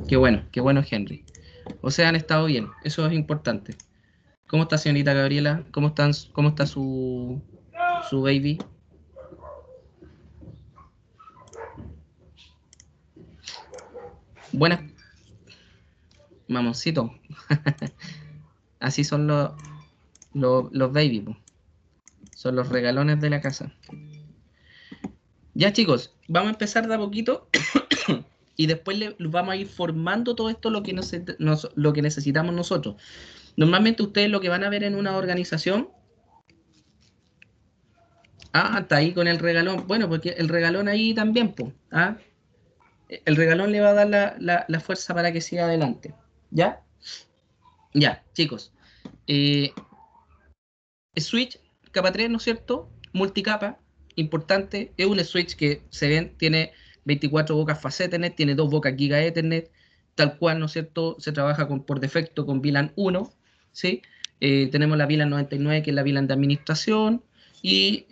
qué bueno, Henry. O sea, han estado bien, eso es importante. ¿Cómo está, señorita Gabriela? Cómo está su baby? Buenas, mamoncito. Así son los baby, po. Son los regalones de la casa. Ya, chicos, vamos a empezar de a poquito y después vamos a ir formando todo esto lo que necesitamos nosotros. Normalmente ustedes lo que van a ver en una organización. Ah, está ahí con el regalón. Bueno, porque el regalón ahí también, pues. ¿Ah? El regalón le va a dar la fuerza para que siga adelante. ¿Ya? Ya, chicos. Eh, Switch, capa 3, ¿no es cierto? Multicapa, importante. Es un switch que se ven, tiene 24 bocas Fast Ethernet, tiene 2 bocas Giga Ethernet, tal cual, ¿no es cierto? Se trabaja por defecto con VLAN 1, ¿sí? Tenemos la VLAN 99, que es la VLAN de administración, y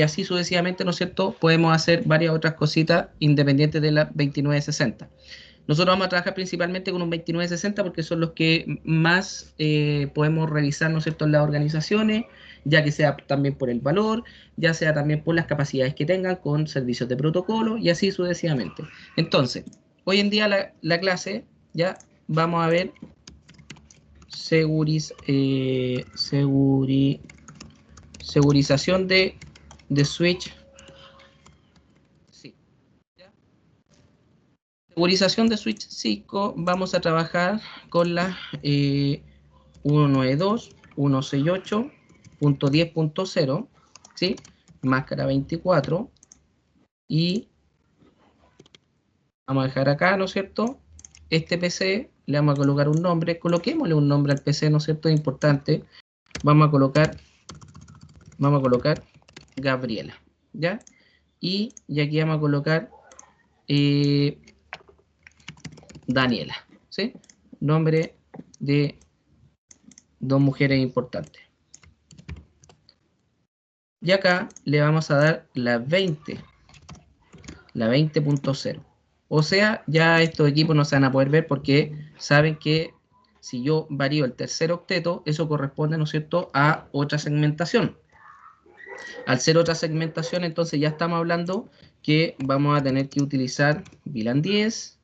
así sucesivamente, ¿no es cierto? Podemos hacer varias otras cositas independientes de la 2960. Nosotros vamos a trabajar principalmente con un 2960 porque son los que más podemos revisar, ¿no es cierto?, en las organizaciones, ya que sea también por el valor, ya sea también por las capacidades que tengan con servicios de protocolo y así sucesivamente. Entonces, hoy en día la clase ya vamos a ver segurización de switch. Sí, ¿ya? Segurización de switch Cisco, vamos a trabajar con la 192.168.10.0, ¿sí? Máscara 24 y vamos a dejar acá, ¿no es cierto? Este PC le vamos a colocar un nombre, coloquémosle un nombre al PC, ¿no es cierto? Es importante. Vamos a colocar Gabriela, ¿ya? Y aquí vamos a colocar eh, Daniela, ¿sí? Nombre de dos mujeres importantes. Y acá le vamos a dar la 20.0. O sea, ya estos equipos no se van a poder ver porque saben que si yo varío el tercer octeto, eso corresponde, ¿no es cierto?, a otra segmentación. Al ser otra segmentación, entonces ya estamos hablando que vamos a tener que utilizar VLAN 10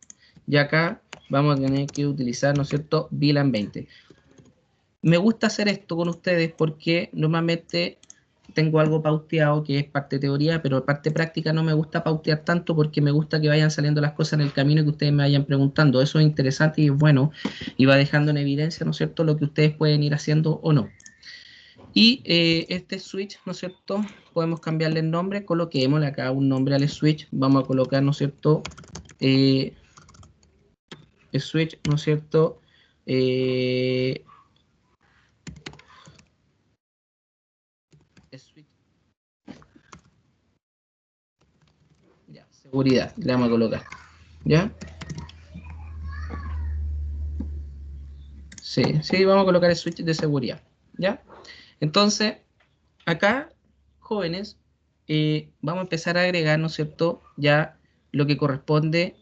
y acá vamos a tener que utilizar, ¿no es cierto?, VLAN 20. Me gusta hacer esto con ustedes porque normalmente tengo algo pauteado que es parte teoría, pero parte práctica no me gusta pautear tanto porque me gusta que vayan saliendo las cosas en el camino y que ustedes me vayan preguntando. Eso es interesante y es bueno y va dejando en evidencia, ¿no es cierto?, lo que ustedes pueden ir haciendo o no. Y este switch, ¿no es cierto?, podemos cambiarle el nombre, coloquémosle acá un nombre al switch, vamos a colocar, ¿no es cierto?, switch, ¿no es cierto?, switch, ya, seguridad, le vamos a colocar, ¿ya? Sí, sí, vamos a colocar el switch de seguridad, ¿ya? Entonces, acá, jóvenes, vamos a empezar a agregar, ¿no es cierto?, ya lo que corresponde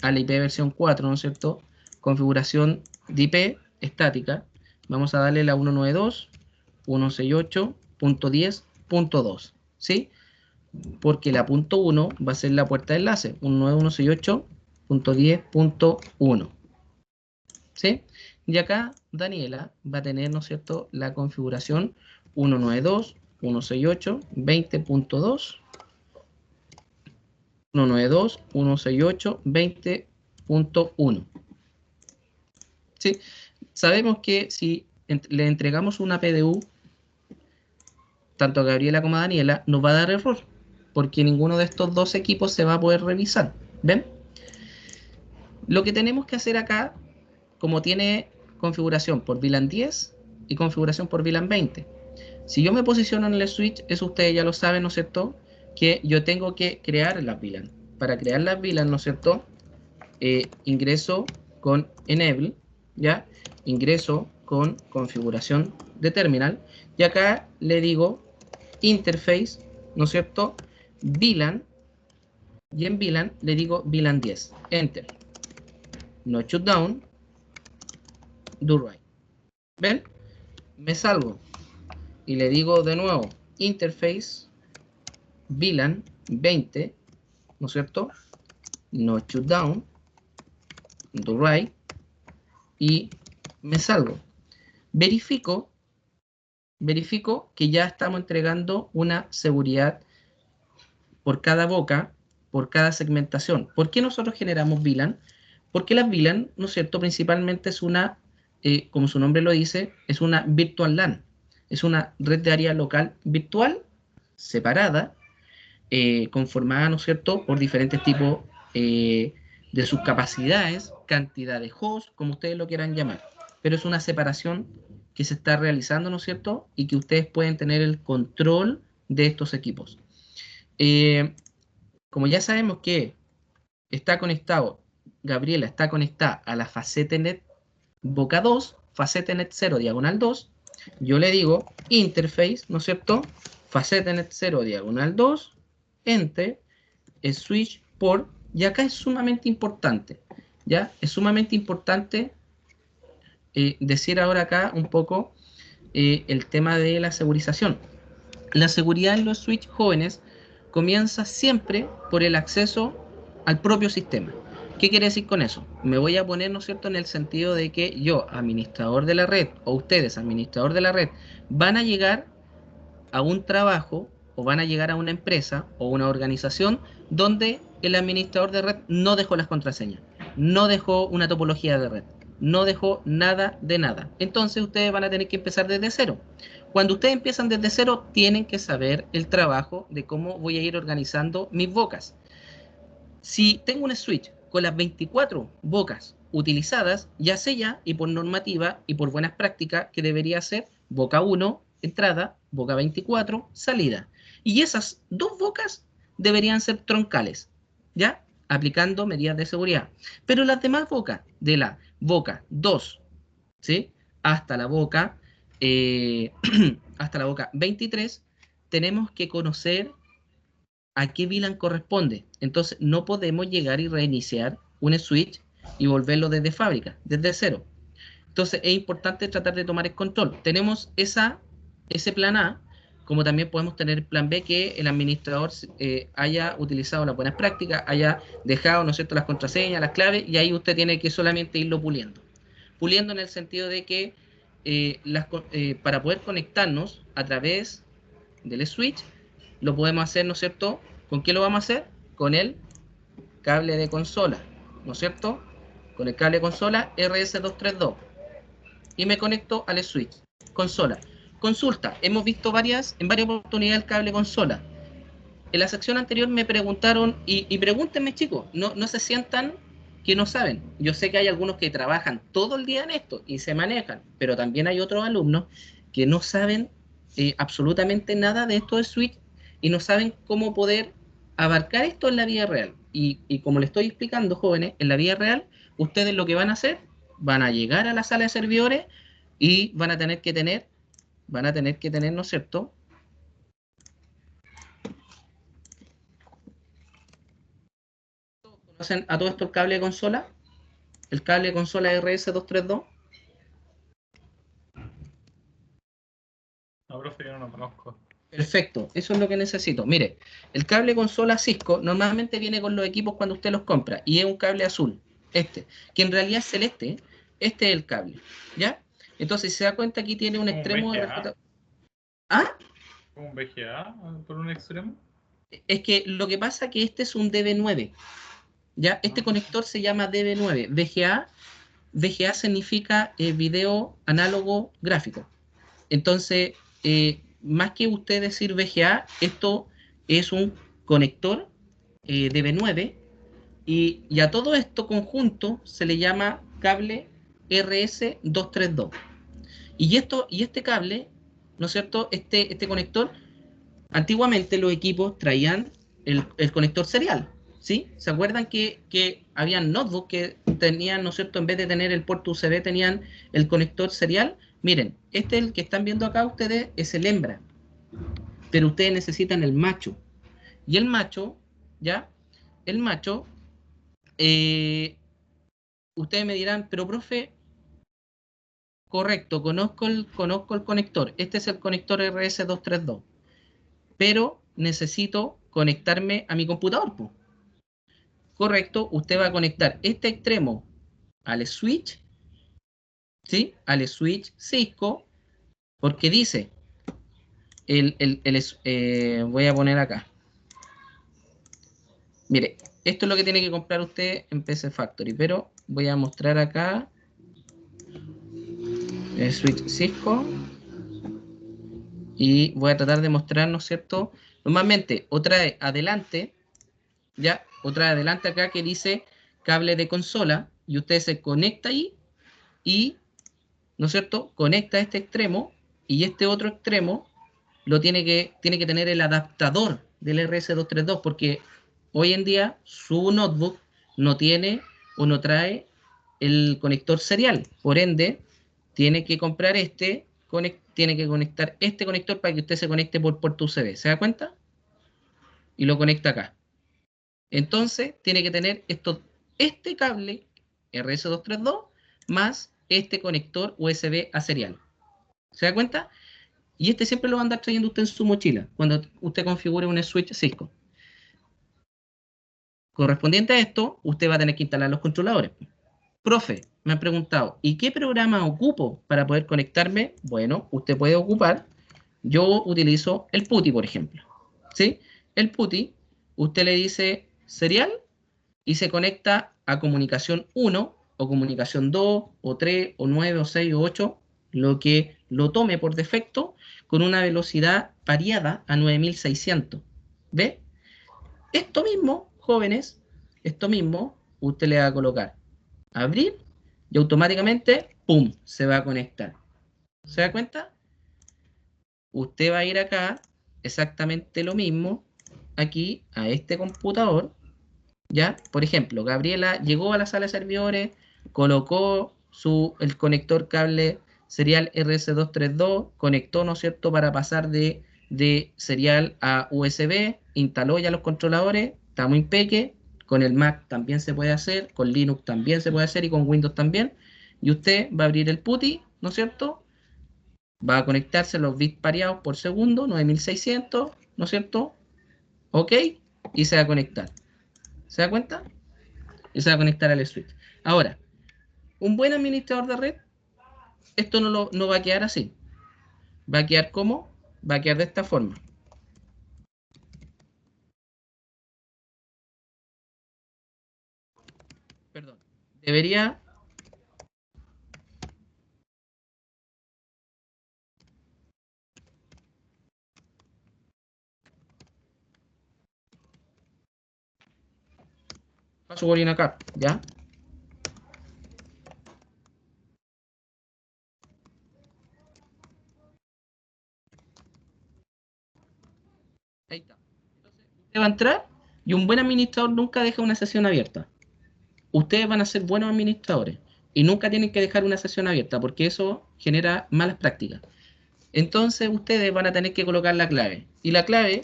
a la IP versión 4, ¿no es cierto?, configuración de IP estática. Vamos a darle la 192.168.10.2, ¿sí? Porque la punto 1 va a ser la puerta de enlace, 192.168.10.1, ¿sí? Y acá Daniela va a tener, ¿no es cierto?, la configuración 192.168.20.2, 192.168.20.1. ¿Sí? Sabemos que si le entregamos una PDU, tanto a Gabriela como a Daniela, nos va a dar error, porque ninguno de estos dos equipos se va a poder revisar. ¿Ven? Lo que tenemos que hacer acá, como tiene configuración por VLAN 10 y configuración por VLAN 20, si yo me posiciono en el switch, eso ustedes ya lo saben, ¿no es cierto?, que yo tengo que crear las VLAN. Para crear las VLAN, ¿no es cierto?, ingreso con enable, ¿ya? Ingreso con configuración de terminal y acá le digo interface, ¿no es cierto?, VLAN, y en VLAN le digo VLAN 10, enter. no shutdown, do write. ¿Ven? Me salgo y le digo de nuevo interface VLAN 20, ¿no es cierto? No shutdown, do write, y me salgo. Verifico que ya estamos entregando una seguridad por cada boca, por cada segmentación. ¿Por qué nosotros generamos VLAN? Porque las VLAN, ¿no es cierto?, principalmente es una, como su nombre lo dice, es una virtual LAN. Es una red de área local virtual, separada, conformada, ¿no es cierto?, por diferentes tipos de sus capacidades, cantidad de hosts, como ustedes lo quieran llamar. Pero es una separación que se está realizando, ¿no es cierto?, y que ustedes pueden tener el control de estos equipos. Como ya sabemos que está conectado, Gabriela está conectada a la FaceteNet boca 2, FaceteNet 0, diagonal 2, yo le digo interface, ¿no es cierto?, FaceteNet 0, diagonal 2, entre switch port, y acá es sumamente importante, ¿ya? Es sumamente importante decir ahora acá un poco el tema de la segurización. La seguridad en los switch jóvenes comienza siempre por el acceso al propio sistema. ¿Qué quiere decir con eso? Me voy a poner, ¿no es cierto?, en el sentido de que yo, administrador de la red, o ustedes, administrador de la red, van a llegar a un trabajo o van a llegar a una empresa o una organización donde el administrador de red no dejó las contraseñas, no dejó una topología de red, no dejó nada de nada. Entonces ustedes van a tener que empezar desde cero. Cuando ustedes empiezan desde cero, tienen que saber el trabajo de cómo voy a ir organizando mis bocas. Si tengo un switch con las 24 bocas utilizadas, ya sé ya, y por normativa y por buenas prácticas, que debería ser boca 1, entrada, boca 24, salida. Y esas dos bocas deberían ser troncales, ¿ya? Aplicando medidas de seguridad. Pero las demás bocas, de la boca 2, ¿sí?, hasta la boca, hasta la boca 23, tenemos que conocer a qué VLAN corresponde. Entonces no podemos llegar y reiniciar un switch y volverlo desde fábrica, desde cero. Entonces es importante tratar de tomar el control. Tenemos ese plan A, como también podemos tener el plan B, que el administrador haya utilizado las buenas prácticas, haya dejado, ¿no es cierto?, las contraseñas, las claves, y ahí usted tiene que solamente irlo puliendo. Puliendo en el sentido de que para poder conectarnos a través del switch, lo podemos hacer, ¿no es cierto? ¿Con qué lo vamos a hacer? Con el cable de consola, ¿no es cierto? Con el cable de consola RS232. Y me conecto al switch. Consola. Consulta. Hemos visto en varias oportunidades el cable consola. En la sección anterior me preguntaron, y pregúntenme, chicos, no se sientan que no saben. Yo sé que hay algunos que trabajan todo el día en esto y se manejan, pero también hay otros alumnos que no saben absolutamente nada de esto de switch y no saben cómo poder abarcar esto en la vida real. Y como les estoy explicando, jóvenes, en la vida real, ustedes lo que van a hacer, van a llegar a la sala de servidores y van a tener que tener, ¿no es cierto?, ¿conocen a todo esto el cable de consola? El cable de consola RS232. No, profe, yo no lo conozco. Perfecto, eso es lo que necesito. Mire, el cable consola Cisco normalmente viene con los equipos cuando usted los compra y es un cable azul, que en realidad es celeste. Este es el cable, ¿ya? Entonces, si se da cuenta, aquí tiene un extremo de RJ. ¿Ah? ¿Un VGA por un extremo? Es que lo que pasa es que este es un DB9, ¿ya? Este conector se llama DB9. VGA significa video análogo gráfico. Entonces, más que usted decir VGA, esto es un conector DB9 y a todo esto conjunto se le llama cable RS232. Y este cable, ¿no es cierto? Este conector, antiguamente los equipos traían el conector serial, ¿sí? ¿Se acuerdan que habían notebooks que tenían, ¿no es cierto?, en vez de tener el puerto USB, tenían el conector serial? Miren, el que están viendo acá ustedes es el hembra, pero ustedes necesitan el macho. Y el macho, ¿ya? El macho, ustedes me dirán, pero profe, correcto, conozco el conector. Este es el conector RS232. Pero necesito conectarme a mi computador, po. Correcto, usted va a conectar este extremo al switch, ¿sí? Al switch Cisco, porque dice, voy a poner acá. Mire, esto es lo que tiene que comprar usted en PC Factory, pero voy a mostrar acá el switch Cisco y voy a tratar de mostrar, ¿no es cierto? Normalmente, otra vez adelante, ya, otra vez adelante acá que dice cable de consola y usted se conecta ahí y, ¿no es cierto?, conecta este extremo y este otro extremo tiene que tener el adaptador del RS232 porque hoy en día su notebook no tiene o no trae el conector serial. Por ende, tiene que comprar tiene que conectar este conector para que usted se conecte por puerto USB. ¿Se da cuenta? Y lo conecta acá. Entonces, tiene que tener este cable RS232 más este conector USB a serial. ¿Se da cuenta? Y este siempre lo va a andar trayendo usted en su mochila cuando usted configure un switch Cisco. Correspondiente a esto, usted va a tener que instalar los controladores. Profe, me han preguntado, ¿y qué programa ocupo para poder conectarme? Bueno, usted puede ocupar, yo utilizo el PuTTY, por ejemplo. ¿Sí? El PuTTY, usted le dice serial y se conecta a comunicación 1 o comunicación 2 o 3 o 9 o 6 o 8, lo que lo tome por defecto con una velocidad variada a 9600. ¿Ve? Esto mismo, jóvenes, esto mismo, usted le va a colocar abrir y automáticamente, ¡pum!, se va a conectar. ¿Se da cuenta? Usted va a ir acá, exactamente lo mismo, aquí a este computador, ¿ya? Por ejemplo, Gabriela llegó a la sala de servidores, colocó el conector cable serial RS232, conectó, ¿no es cierto?, para pasar de serial a USB, instaló ya los controladores, está muy peque, con el Mac también se puede hacer, con Linux también se puede hacer y con Windows también. Y usted va a abrir el PuTTY, ¿no es cierto? Va a conectarse los bits pareados por segundo, 9600, ¿no es cierto? ¿Ok? Y se va a conectar. ¿Se da cuenta? Y se va a conectar al switch. Ahora, un buen administrador de red, esto no va a quedar así. Va a quedar como, va a quedar de esta forma. Perdón. Debería, paso por acá, ¿ya? Ahí está. Entonces, usted va a entrar y un buen administrador nunca deja una sesión abierta. Ustedes van a ser buenos administradores y nunca tienen que dejar una sesión abierta porque eso genera malas prácticas. Entonces ustedes van a tener que colocar la clave. Y la clave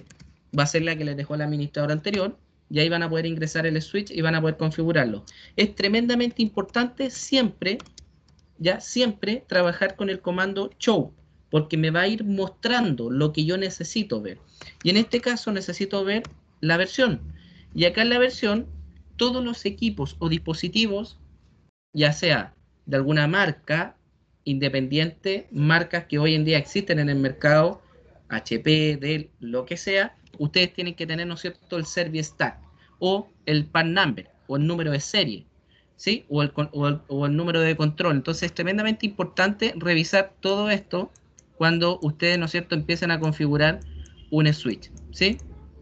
va a ser la que les dejó el administrador anterior. Y ahí van a poder ingresar el switch y van a poder configurarlo. Es tremendamente importante siempre, ya siempre, trabajar con el comando show. Porque me va a ir mostrando lo que yo necesito ver. Y en este caso necesito ver la versión. Y acá en la versión, todos los equipos o dispositivos, ya sea de alguna marca independiente, marcas que hoy en día existen en el mercado, HP, Dell, lo que sea, ustedes tienen que tener, ¿no es cierto?, el Service Tag o el PAN number o el número de serie, ¿sí? O el número de control. Entonces es tremendamente importante revisar todo esto cuando ustedes, ¿no es cierto?, empiecen a configurar un switch, ¿sí?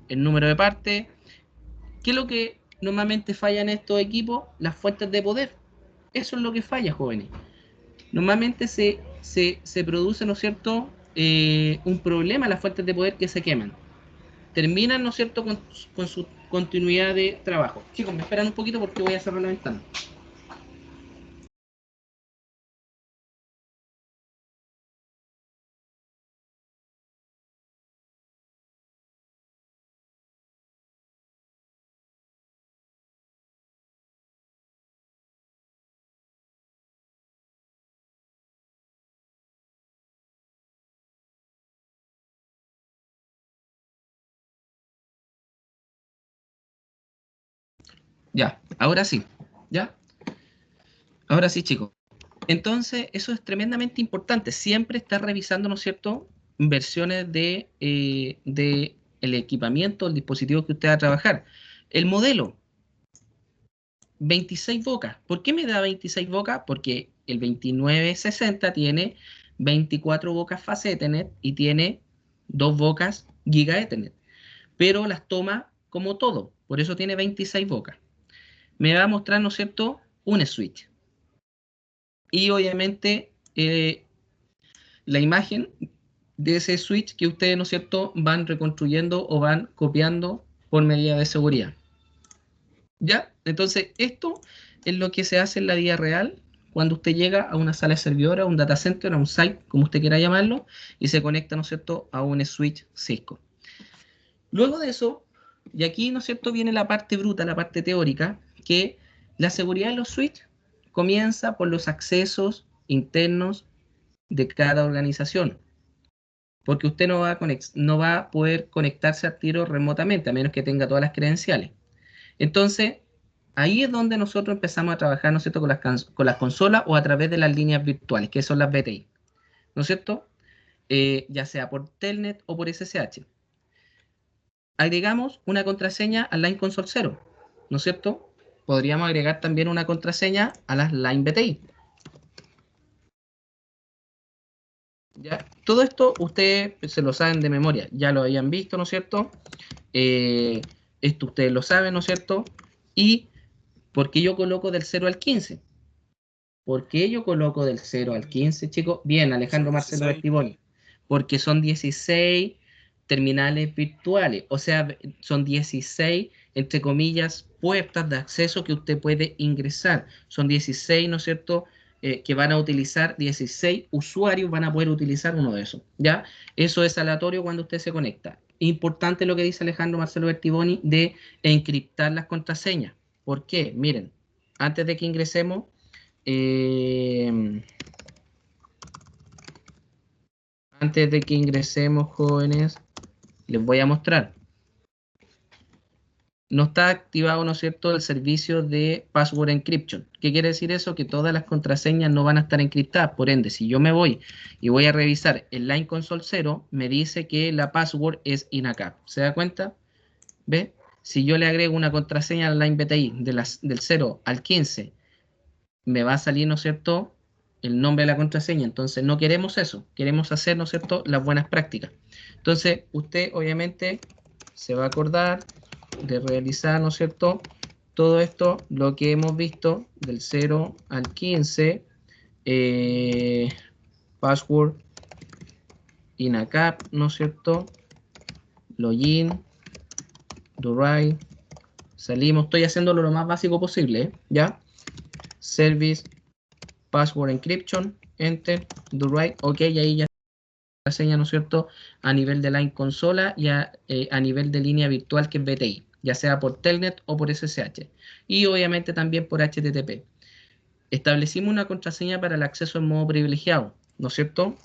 El número de parte. ¿Qué es lo que normalmente falla en estos equipos? Las fuentes de poder. Eso es lo que falla, jóvenes. Normalmente se produce, ¿no es cierto?, un problema en las fuentes de poder que se queman. Terminan, ¿no es cierto?, con su continuidad de trabajo. Chicos, me esperan un poquito porque voy a cerrar la ventana. Ya, ahora sí. ¿Ya? Ahora sí, chicos. Entonces, eso es tremendamente importante. Siempre estar revisando, ¿no es cierto?, versiones de el equipamiento, el dispositivo que usted va a trabajar. El modelo, 26 bocas. ¿Por qué me da 26 bocas? Porque el 2960 tiene 24 bocas fase Ethernet y tiene 2 bocas Giga Ethernet. Pero las toma como todo. Por eso tiene 26 bocas. Me va a mostrar, ¿no es cierto?, un switch. Y obviamente la imagen de ese switch que ustedes, ¿no es cierto?, van reconstruyendo o van copiando por medida de seguridad. ¿Ya? Entonces, esto es lo que se hace en la vida real cuando usted llega a una sala de servidor, a un data center, a un site, como usted quiera llamarlo, y se conecta, ¿no es cierto?, a un switch Cisco. Luego de eso, y aquí, ¿no es cierto?, viene la parte bruta, la parte teórica, que la seguridad de los switches comienza por los accesos internos de cada organización, porque usted no va a poder conectarse al tiro remotamente, a menos que tenga todas las credenciales. Entonces, ahí es donde nosotros empezamos a trabajar, ¿no es cierto?, con las consolas o a través de las líneas virtuales, que son las VTI, ¿no es cierto?, ya sea por Telnet o por SSH. Agregamos una contraseña al Line Console 0, ¿no es cierto? Podríamos agregar también una contraseña a las Line VTI. ¿Ya? Todo esto ustedes se lo saben de memoria, ya lo habían visto, ¿no es cierto? Esto ustedes lo saben, ¿no es cierto? Y ¿por qué yo coloco del 0 al 15? ¿Por qué yo coloco del 0 al 15, chicos? Bien, Alejandro Marcelo Bertiboni. Porque son 16 terminales virtuales, o sea, son 16, entre comillas, puertas de acceso que usted puede ingresar. Son 16, ¿no es cierto?, que van a utilizar, 16 usuarios van a poder utilizar uno de esos, ¿ya? Eso es aleatorio cuando usted se conecta. Importante lo que dice Alejandro Marcelo Bertiboni de encriptar las contraseñas. ¿Por qué? Miren, antes de que ingresemos, antes de que ingresemos, jóvenes, les voy a mostrar. No está activado, ¿no es cierto?, el servicio de Password Encryption. ¿Qué quiere decir eso? Que todas las contraseñas no van a estar encriptadas. Por ende, si yo me voy y voy a revisar el Line Console 0, me dice que la password es INACAP. ¿Se da cuenta? ¿Ve? Si yo le agrego una contraseña al Line BTI del 0 al 15, me va a salir, ¿no es cierto?, el nombre de la contraseña. Entonces no queremos eso, queremos hacer, ¿no es cierto?, las buenas prácticas. Entonces usted obviamente se va a acordar de realizar, ¿no es cierto?, todo esto, lo que hemos visto del 0 al 15, password, INACAP, ¿no es cierto?, login, do right, salimos, estoy haciéndolo lo más básico posible, ¿ya? Service, password encryption, enter, do right, ok, y ahí ya la seña, ¿no es cierto?, a nivel de line consola y a nivel de línea virtual que es VTI, ya sea por Telnet o por SSH, y obviamente también por HTTP. Establecimos una contraseña para el acceso en modo privilegiado, ¿no es cierto?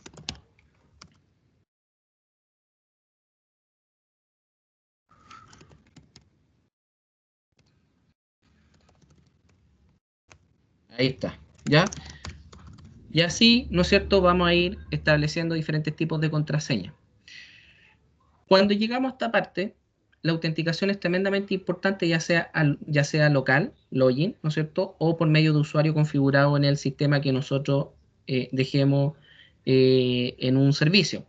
Ahí está, ¿ya? Y así, ¿no es cierto?, vamos a ir estableciendo diferentes tipos de contraseñas. Cuando llegamos a esta parte, la autenticación es tremendamente importante, ya sea local, login, ¿no es cierto?, o por medio de usuario configurado en el sistema que nosotros dejemos en un servicio.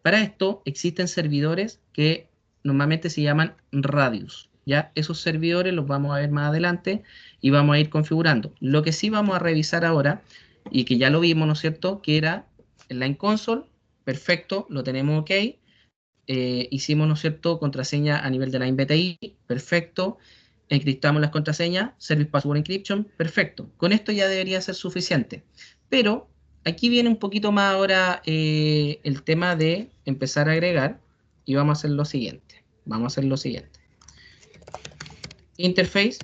Para esto existen servidores que normalmente se llaman radius, ¿ya? Esos servidores los vamos a ver más adelante y vamos a ir configurando. Lo que sí vamos a revisar ahora, y que ya lo vimos, ¿no es cierto?, que era el Line Console, perfecto, lo tenemos ok. Hicimos, ¿no es cierto?, contraseña a nivel de la BTI, perfecto. Encriptamos las contraseñas, Service Password Encryption, perfecto. Con esto ya debería ser suficiente. Pero aquí viene un poquito más ahora el tema de empezar a agregar y vamos a hacer lo siguiente. Interface,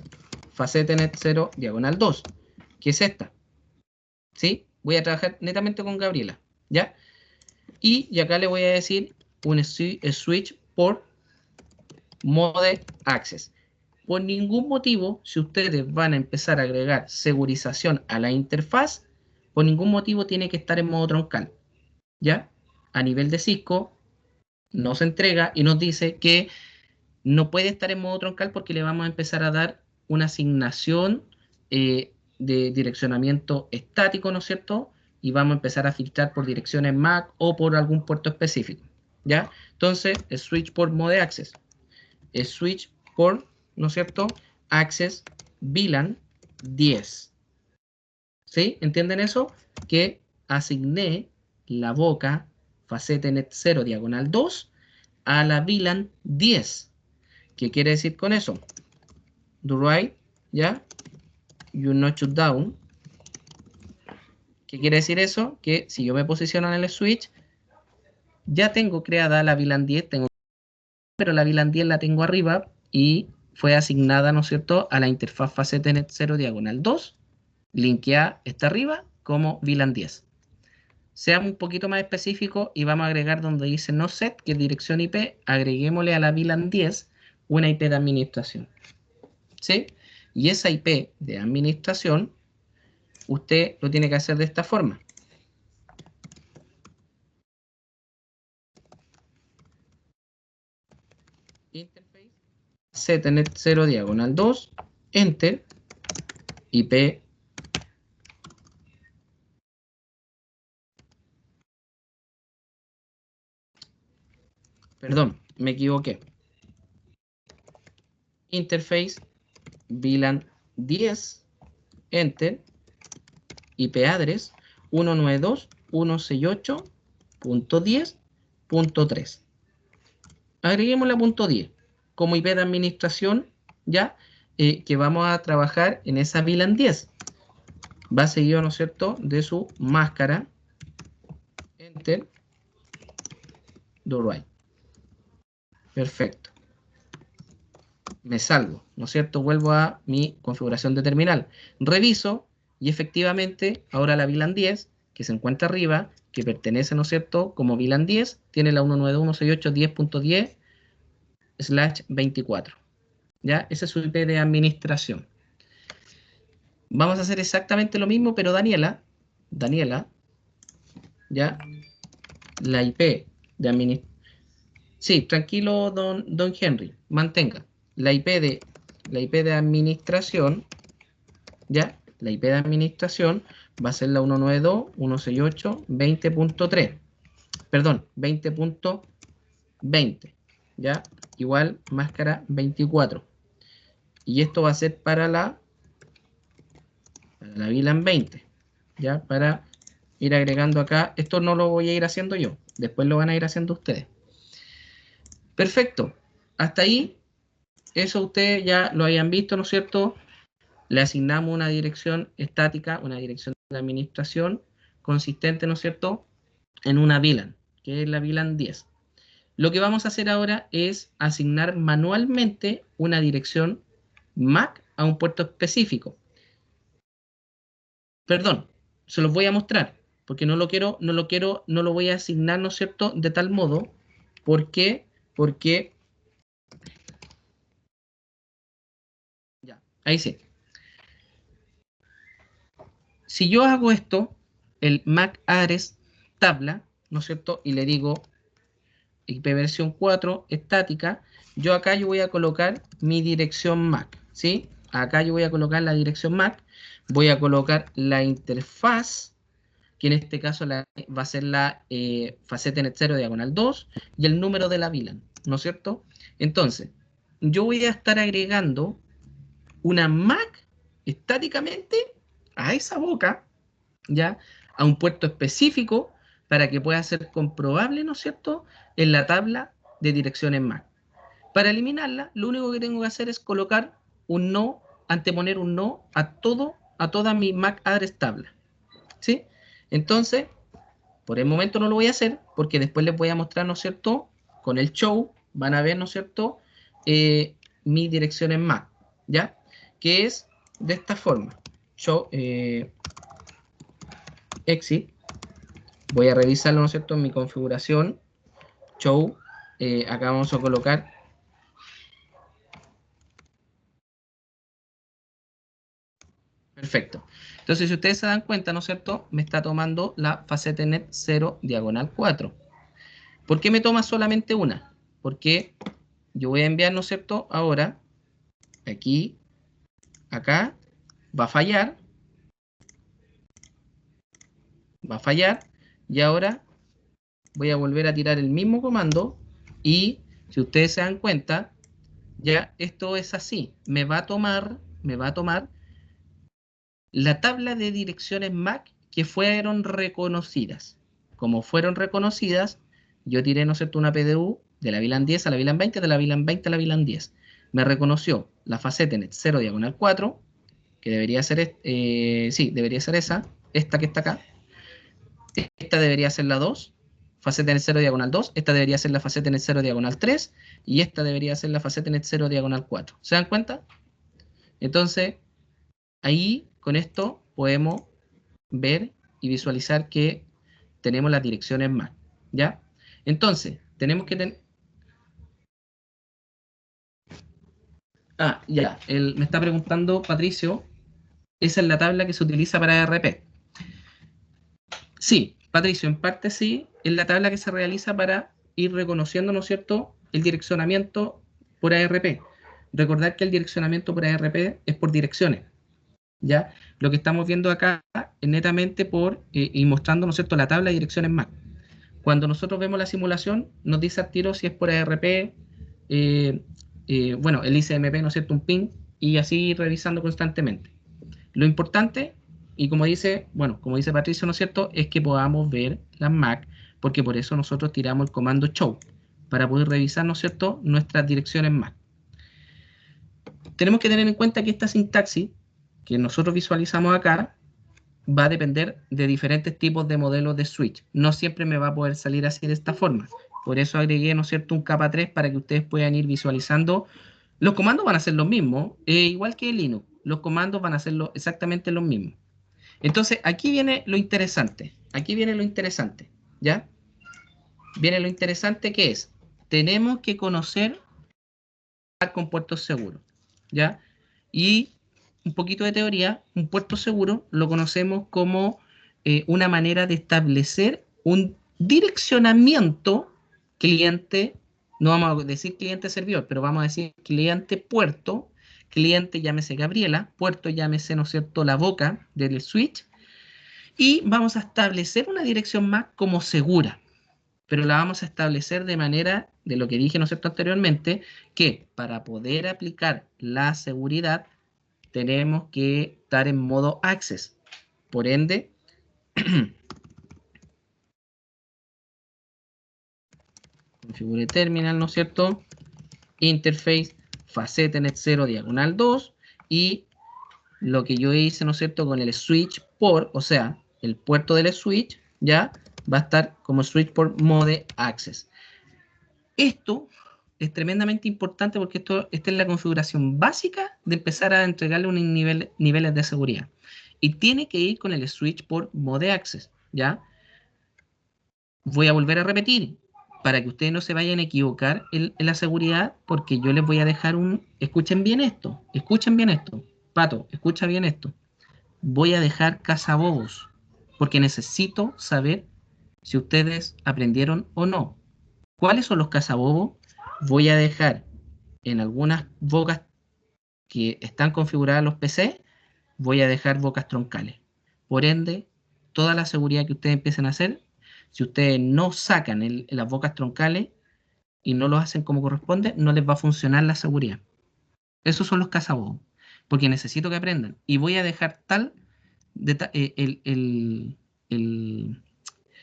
FaceTnet 0, diagonal 2, que es esta. ¿Sí? Voy a trabajar netamente con Gabriela, ¿ya? Y acá le voy a decir un switch por Mode Access. por ningún motivo, si ustedes van a empezar a agregar segurización a la interfaz, por ningún motivo tiene que estar en modo troncal, ¿ya? A nivel de Cisco, nos entrega y nos dice que no puede estar en modo troncal porque le vamos a empezar a dar una asignación de direccionamiento estático, ¿no es cierto? Y vamos a empezar a filtrar por direcciones MAC o por algún puerto específico, ¿ya? Entonces, switch port mode access, switch port, ¿no es cierto? Access VLAN 10. ¿Sí? ¿Entienden eso? Que asigné la boca FaceteNet 0 diagonal 2 a la VLAN 10. ¿Qué quiere decir con eso? Do right, ¿ya? You notch down. ¿Qué quiere decir eso? Que si yo me posiciono en el switch, ya tengo creada la VLAN 10, pero la VLAN 10 la tengo arriba y fue asignada, ¿no es cierto?, a la interfaz FaceteNet 0 diagonal 2, linkea está arriba como VLAN 10. Seamos un poquito más específicos y vamos a agregar donde dice no set, que es dirección IP, agreguémosle a la VLAN 10 una IP de administración. ¿Sí? Y esa IP de administración, usted lo tiene que hacer de esta forma. Interface, FaceteNet 0 diagonal 2, enter, IP. Perdón, me equivoqué. Interface, VLAN 10, enter, IP address 192.168.10.3. Agreguemos la punto 10 como IP de administración, ya que vamos a trabajar en esa VLAN 10. Va seguido, ¿no es cierto?, de su máscara. Enter. Do right. Perfecto. Me salgo, ¿no es cierto? Vuelvo a mi configuración de terminal. Reviso y efectivamente ahora la VLAN 10, que se encuentra arriba, que pertenece, ¿no es cierto?, como VLAN 10, tiene la 192.168.10.10/24. ¿Ya? Esa es su IP de administración. Vamos a hacer exactamente lo mismo, pero Daniela, ¿ya? La IP de administración. Sí, tranquilo, don Henry, mantenga. La IP de administración, ¿ya? La IP de administración va a ser la 192.168.20.3. Perdón, 20.20, ¿ya? Igual máscara 24. Y esto va a ser para la VLAN 20, ¿ya? Para ir agregando acá. Esto no lo voy a ir haciendo yo, después lo van a ir haciendo ustedes. Perfecto. Hasta ahí, eso ustedes ya lo hayan visto, ¿no es cierto? Le asignamos una dirección estática, una dirección de administración consistente, ¿no es cierto?, en una VLAN, que es la VLAN 10. Lo que vamos a hacer ahora es asignar manualmente una dirección MAC a un puerto específico. Perdón, se los voy a mostrar, porque no lo voy a asignar, ¿no es cierto?, de tal modo. ¿Por qué? Porque ya, ahí sí. Si yo hago esto, el MAC address tabla, ¿no es cierto?, y le digo IP versión 4 estática, yo acá voy a colocar mi dirección MAC, ¿sí? Acá yo voy a colocar la dirección MAC, voy a colocar la interfaz, que en este caso va a ser la FaceteNet 0 diagonal 2 y el número de la VLAN, ¿no es cierto? Entonces, yo voy a estar agregando una MAC estáticamente a esa boca, ¿ya? A un puerto específico para que pueda ser comprobable, ¿no es cierto?, en la tabla de direcciones MAC. Para eliminarla, lo único que tengo que hacer es colocar un no, anteponer un no a toda mi MAC address tabla, ¿sí? Entonces, por el momento no lo voy a hacer porque después les voy a mostrar, ¿no es cierto?, con el show, van a ver, ¿no es cierto?, mis direcciones MAC, ¿ya? Que es de esta forma. Show, exit. Voy a revisarlo, ¿no es cierto?, en mi configuración. Show. Acá vamos a colocar Perfecto. Entonces, si ustedes se dan cuenta, ¿no es cierto? Me está tomando la FaceteNet 0 diagonal 4. ¿Por qué me toma solamente una? Porque yo voy a enviar, ¿no es cierto? Ahora, aquí, acá, va a fallar, y ahora voy a volver a tirar el mismo comando, y si ustedes se dan cuenta, ya esto es así. Me va a tomar la tabla de direcciones MAC que fueron reconocidas. Como fueron reconocidas, yo tiré, ¿no es cierto?, una PDU de la VLAN 10 a la VLAN 20, de la VLAN 20 a la VLAN 10. Me reconoció la FaceteNet 0 diagonal 4, que debería ser, sí, debería ser esta que está acá. Esta debería ser la 2, FaceteNet 0 diagonal 2. Esta debería ser la FaceteNet 0 diagonal 3. Y esta debería ser la FaceteNet 0 diagonal 4. ¿Se dan cuenta? Entonces, ahí con esto podemos ver y visualizar que tenemos las direcciones MAC, ¿ya? Entonces, tenemos que tener... ya, me está preguntando Patricio, esa es la tabla que se utiliza para ERP. Sí, Patricio, en parte sí, es la tabla que se realiza para ir reconociendo, ¿no es cierto?, el direccionamiento por ARP. Recordar que el direccionamiento por ARP es por direcciones, ¿ya? Lo que estamos viendo acá es netamente por, y mostrando, ¿no es cierto?, la tabla de direcciones MAC. Cuando nosotros vemos la simulación, nos dice al tiro si es por ARP, bueno, el ICMP, ¿no es cierto?, un ping, y así revisando constantemente. Lo importante, y como dice, bueno, como dice Patricio, ¿no es cierto?, es que podamos ver las MAC, porque por eso nosotros tiramos el comando show, para poder revisar, ¿no es cierto?, nuestras direcciones MAC. Tenemos que tener en cuenta que esta sintaxis que nosotros visualizamos acá va a depender de diferentes tipos de modelos de switch. No siempre me va a poder salir así de esta forma. Por eso agregué, ¿no es cierto?, un capa 3 para que ustedes puedan ir visualizando. Los comandos van a ser los mismos, igual que el Linux. Los comandos van a ser exactamente los mismos. Entonces, aquí viene lo interesante. Aquí viene lo interesante, ¿ya? Viene lo interesante que es, tenemos que conocer con puertos seguros, ¿ya? Y un poquito de teoría, un puerto seguro lo conocemos como una manera de establecer un direccionamiento cliente, no vamos a decir cliente-servidor, pero vamos a decir cliente-puerto, cliente llámese Gabriela, puerto llámese, ¿no es cierto?, la boca del switch, y vamos a establecer una dirección MAC como segura, pero la vamos a establecer de manera, de lo que dije, ¿no es cierto?, anteriormente, que para poder aplicar la seguridad tenemos que estar en modo access. Por ende, configure terminal, ¿no es cierto?, interface FaceteNet 0 diagonal 2, y lo que yo hice, ¿no es cierto?, con el switch port, o sea, el puerto del switch, ya va a estar como switch port mode access. Esto es tremendamente importante porque esta es la configuración básica de empezar a entregarle unos niveles de seguridad. Y tiene que ir con el switch port mode access, ¿ya? Voy a volver a repetir para que ustedes no se vayan a equivocar en la seguridad, porque yo les voy a dejar escuchen bien esto, Pato, escucha bien esto. Voy a dejar cazabobos, porque necesito saber si ustedes aprendieron o no. ¿Cuáles son los cazabobos? Voy a dejar en algunas bocas que están configuradas en los PC, voy a dejar bocas troncales. Por ende, toda la seguridad que ustedes empiecen a hacer, si ustedes no sacan las bocas troncales y no lo hacen como corresponde, no les va a funcionar la seguridad. Esos son los cazabobos, porque necesito que aprendan. Y voy a dejar la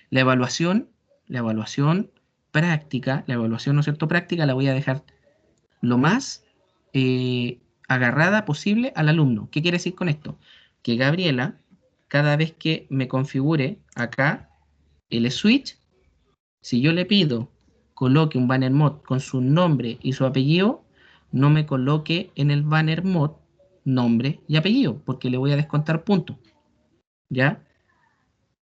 evaluación práctica, la evaluación, ¿no es cierto?, práctica, la voy a dejar lo más agarrada posible al alumno. ¿Qué quiere decir con esto? Que Gabriela, cada vez que me configure acá el switch, si yo le pido coloque un banner mod con su nombre y su apellido, no me coloque en el banner mod nombre y apellido, porque le voy a descontar puntos. ¿Ya?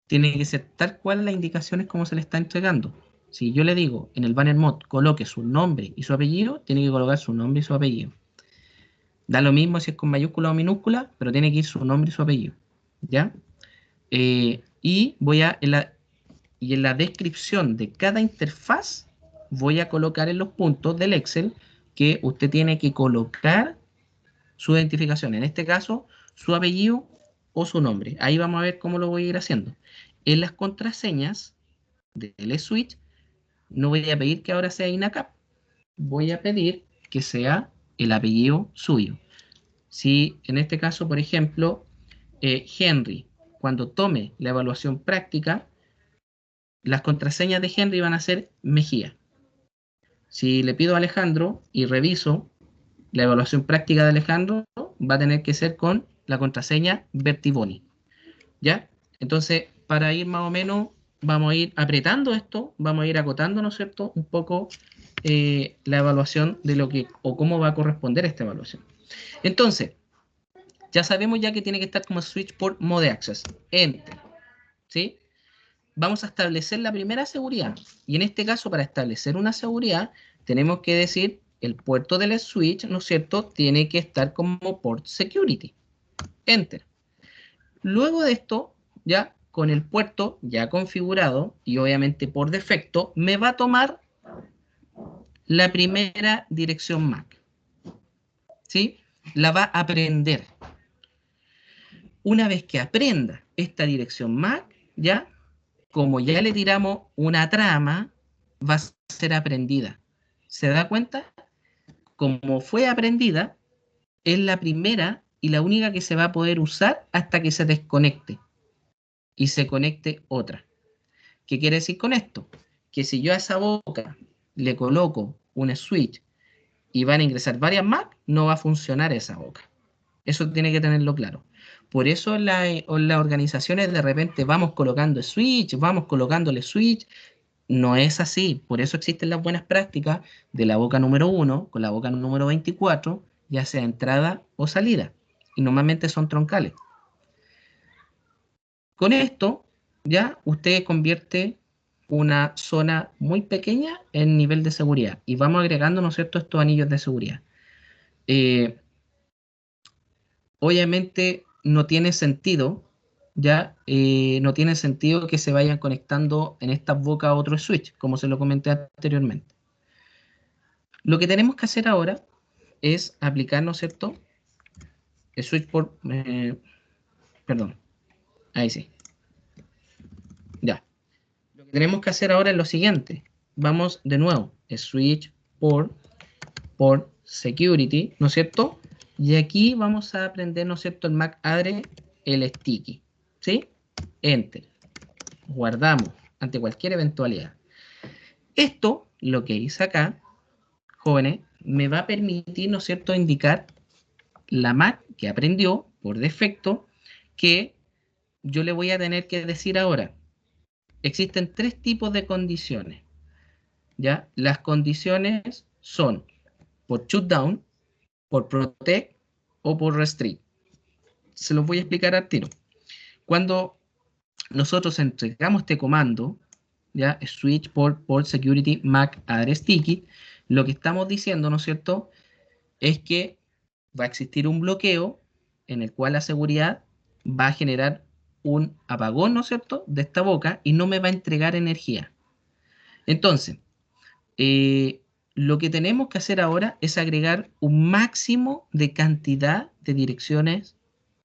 Tiene que ser tal cual las indicaciones como se le está entregando. Si yo le digo en el banner mod coloque su nombre y su apellido, tiene que colocar su nombre y su apellido. Da lo mismo si es con mayúscula o minúscula, pero tiene que ir su nombre y su apellido. ¿Ya? Y en la descripción de cada interfaz voy a colocar en los puntos del Excel que usted tiene que colocar su identificación. En este caso, su apellido o su nombre. Ahí vamos a ver cómo lo voy a ir haciendo. En las contraseñas del switch no voy a pedir que ahora sea INACAP. Voy a pedir que sea el apellido suyo. Si en este caso, por ejemplo, Henry, cuando tome la evaluación práctica, las contraseñas de Henry van a ser Mejía. Si le pido a Alejandro y reviso la evaluación práctica de Alejandro, va a tener que ser con la contraseña Bertiboni. ¿Ya? Entonces, para ir más o menos, vamos a ir apretando esto, vamos a ir acotando, ¿no es cierto?, un poco la evaluación de lo que, o cómo va a corresponder esta evaluación. Entonces, ya sabemos ya que tiene que estar como switch por mode access. Enter. ¿Sí? Vamos a establecer la primera seguridad. Y en este caso, para establecer una seguridad, tenemos que decir el puerto del switch, ¿no es cierto?, tiene que estar como port security. Enter. Luego de esto, ya con el puerto ya configurado y obviamente por defecto, me va a tomar la primera dirección MAC. ¿Sí? La va a aprender. Una vez que aprenda esta dirección MAC, ya, como ya le tiramos una trama, va a ser aprendida. ¿Se da cuenta? Como fue aprendida, es la primera y la única que se va a poder usar hasta que se desconecte y se conecte otra. ¿Qué quiere decir con esto? Que si yo a esa boca le coloco un switch y van a ingresar varias MAC, no va a funcionar esa boca. Eso tiene que tenerlo claro. Por eso en las organizaciones de repente vamos colocando switch, vamos colocándole switch. No es así. Por eso existen las buenas prácticas de la boca número 1 con la boca número 24, ya sea entrada o salida. Y normalmente son troncales. Con esto, ya usted convierte una zona muy pequeña en nivel de seguridad. Y vamos agregando, ¿no es cierto?, estos anillos de seguridad. Obviamente no tiene sentido, ya no tiene sentido que se vayan conectando en estas bocas a otro switch, como se lo comenté anteriormente. Lo que tenemos que hacer ahora es aplicar, ¿no es cierto?, el switch por, perdón, ahí sí, ya. Lo que tenemos que hacer ahora es lo siguiente, vamos de nuevo, switch por security, ¿no es cierto? Y aquí vamos a aprender, ¿no es cierto?, el MAC address, el sticky, ¿sí? Enter. Guardamos ante cualquier eventualidad. Esto, lo que hice acá, jóvenes, me va a permitir, ¿no es cierto?, indicar la MAC que aprendió por defecto, que yo le voy a tener que decir ahora. Existen tres tipos de condiciones, ¿ya? Las condiciones son por shutdown, por protect o por restrict. Se los voy a explicar al tiro. Cuando nosotros entregamos este comando, ya, switch por security MAC address ticket, lo que estamos diciendo, ¿no es cierto?, es que va a existir un bloqueo en el cual la seguridad va a generar un apagón, ¿no es cierto?, de esta boca y no me va a entregar energía. Entonces, lo que tenemos que hacer ahora es agregar un máximo de cantidad de direcciones,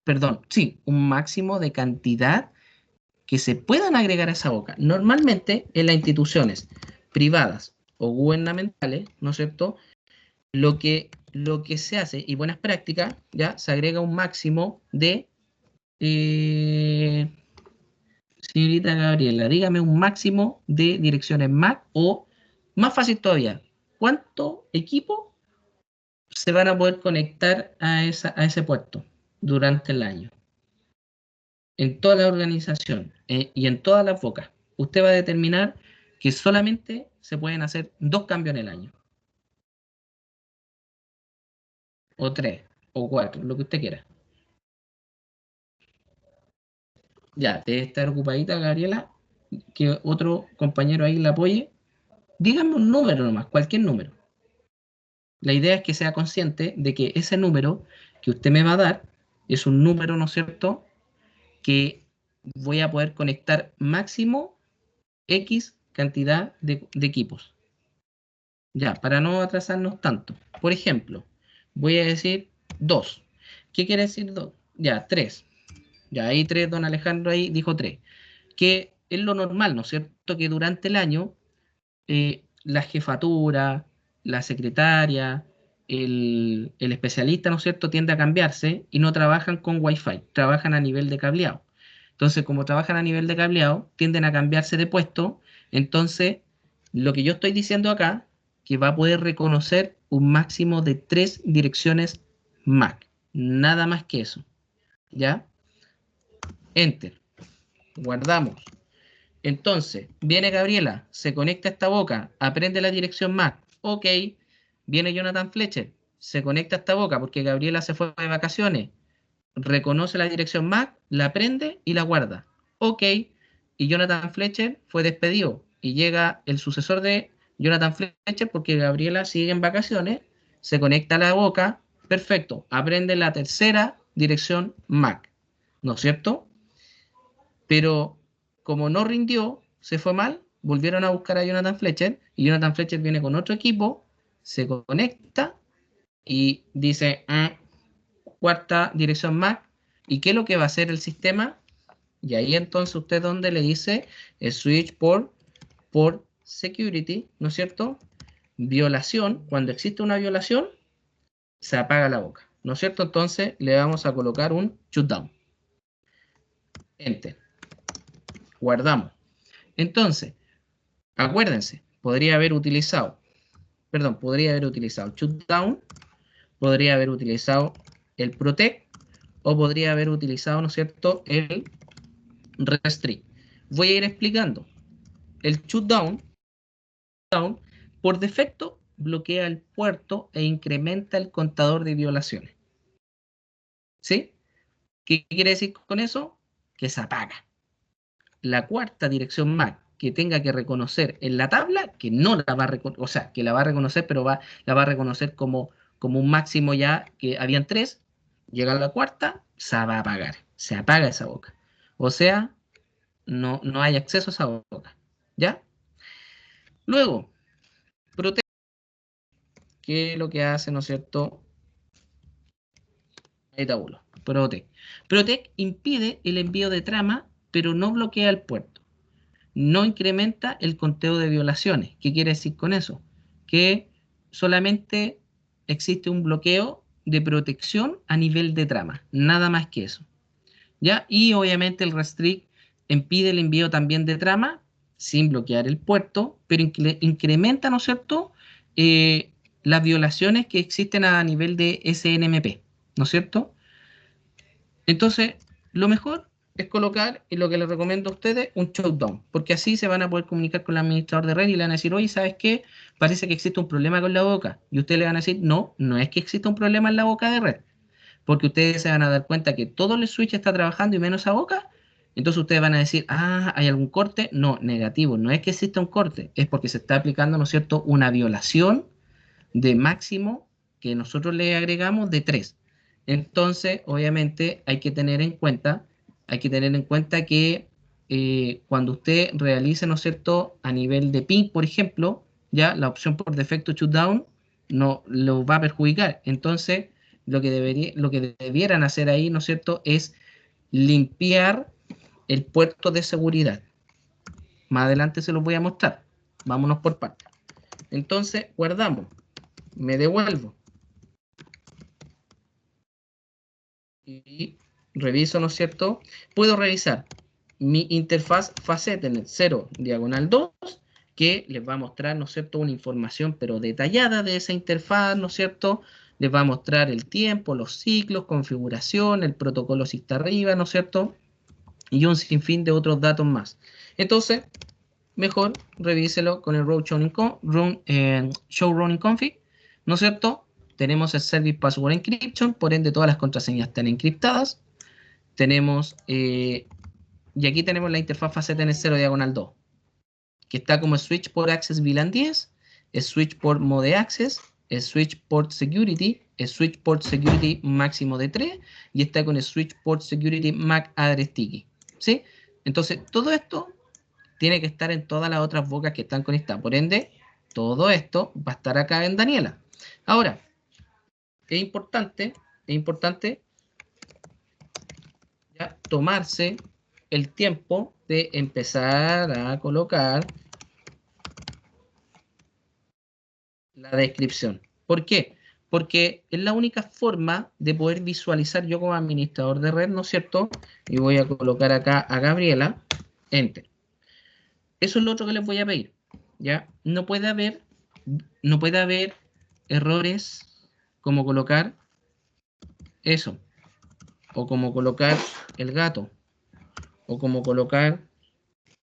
perdón, sí, un máximo de cantidad que se puedan agregar a esa boca. Normalmente en las instituciones privadas o gubernamentales, ¿no es cierto?, lo que se hace, y buenas prácticas, ya se agrega un máximo de, señorita Gabriela, dígame un máximo de direcciones MAC o, más fácil todavía, ¿cuánto equipo se van a poder conectar a ese puerto durante el año? En toda la organización y en todas las bocas. Usted va a determinar que solamente se pueden hacer 2 cambios en el año. O 3, o 4, lo que usted quiera. Ya, debe estar ocupadita Gabriela, que otro compañero ahí la apoye. Dígame un número nomás, cualquier número. La idea es que sea consciente de que ese número que usted me va a dar es un número, ¿no es cierto?, que voy a poder conectar máximo X cantidad de equipos. Ya, para no atrasarnos tanto. Por ejemplo, voy a decir 2. ¿Qué quiere decir 2? Ya, 3. Ya, ahí 3, don Alejandro ahí dijo 3. Que es lo normal, ¿no es cierto? Que durante el año la jefatura, la secretaria, el especialista, ¿no es cierto?, tiende a cambiarse y no trabajan con Wi-Fi, trabajan a nivel de cableado. Entonces, como trabajan a nivel de cableado, tienden a cambiarse de puesto. Entonces, lo que yo estoy diciendo acá, que va a poder reconocer un máximo de 3 direcciones MAC. Nada más que eso. ¿Ya? Enter. Guardamos. Entonces, viene Gabriela, se conecta a esta boca, aprende la dirección MAC. Ok. Viene Jonathan Fletcher, se conecta a esta boca porque Gabriela se fue de vacaciones. Reconoce la dirección MAC, la aprende y la guarda. Ok. Y Jonathan Fletcher fue despedido. Y llega el sucesor de Jonathan Fletcher porque Gabriela sigue en vacaciones, se conecta a la boca. Perfecto. Aprende la tercera dirección MAC. ¿No es cierto? Pero como no rindió, se fue mal, volvieron a buscar a Jonathan Fletcher y Jonathan Fletcher viene con otro equipo, se conecta y dice cuarta dirección MAC. ¿Y qué es lo que va a hacer el sistema? Y ahí entonces usted donde le dice switch por security, ¿no es cierto? Violación, cuando existe una violación, se apaga la boca, ¿no es cierto? Entonces le vamos a colocar un shutdown. Enter. Guardamos. Entonces, acuérdense, podría haber utilizado shutdown, podría haber utilizado el protect o podría haber utilizado, ¿no es cierto?, el restrict. Voy a ir explicando. El shutdown, por defecto, bloquea el puerto e incrementa el contador de violaciones. ¿Sí? ¿Qué quiere decir con eso? Que se apaga. La cuarta dirección MAC que tenga que reconocer en la tabla, que no la va a reconocer, o sea, que la va a reconocer, pero la va a reconocer como un máximo ya, que habían 3, llega a la cuarta, se va a apagar, se apaga esa boca. O sea, no hay acceso a esa boca. ¿Ya? Luego, Protect, que es lo que hace, ¿no es cierto? Ahí tabulo. Protect. Protect impide el envío de trama, pero no bloquea el puerto. No incrementa el conteo de violaciones. ¿Qué quiere decir con eso? Que solamente existe un bloqueo de protección a nivel de trama, nada más que eso. ¿Ya? Y obviamente el restrict impide el envío también de trama sin bloquear el puerto, pero incrementa, ¿no es cierto?, las violaciones que existen a nivel de SNMP, ¿no es cierto? Entonces, lo mejor es colocar, y lo que les recomiendo a ustedes, un shutdown, porque así se van a poder comunicar con el administrador de red y le van a decir, oye, ¿sabes qué? Parece que existe un problema con la boca. Y ustedes le van a decir, no, no es que exista un problema en la boca de red, porque ustedes se van a dar cuenta que todo el switch está trabajando y menos esa boca. Entonces ustedes van a decir, ¿hay algún corte? No, negativo, no es que exista un corte, es porque se está aplicando, ¿no es cierto?, una violación de máximo que nosotros le agregamos de 3. Entonces, obviamente, hay que tener en cuenta que cuando usted realice, ¿no es cierto?, a nivel de ping, por ejemplo, ya la opción por defecto shutdown no lo va a perjudicar. Entonces, lo que debieran hacer ahí, ¿no es cierto?, es limpiar el puerto de seguridad. Más adelante se los voy a mostrar. Vámonos por partes. Entonces, guardamos. Me devuelvo. Y reviso, ¿no es cierto? Puedo revisar mi interfaz FaceTnet 0 diagonal 2, que les va a mostrar, ¿no es cierto?, una información pero detallada de esa interfaz, ¿no es cierto? Les va a mostrar el tiempo, los ciclos, configuración, el protocolo si está arriba, ¿no es cierto? Y un sinfín de otros datos más. Entonces, mejor revíselo con el Show Running Config, ¿no es cierto? Tenemos el Service Password Encryption, por ende todas las contraseñas están encriptadas. Tenemos, y aquí tenemos la interfaz FaceTnet 0 diagonal 2, que está como switch por Access VLAN 10, switch por Mode Access, el switch port security, el switch port security máximo de 3 y está con el switch port security MAC address sticky. ¿Sí? Entonces, todo esto tiene que estar en todas las otras bocas que están conectadas. Por ende, todo esto va a estar acá en Daniela. Ahora, es importante ya tomarse el tiempo de empezar a colocar la descripción. ¿Por qué? Porque es la única forma de poder visualizar yo como administrador de red, ¿no es cierto? Y voy a colocar acá a Gabriela, Enter. Eso es lo otro que les voy a pedir, ¿ya? No puede haber errores como colocar eso, o como colocar el gato, o como colocar...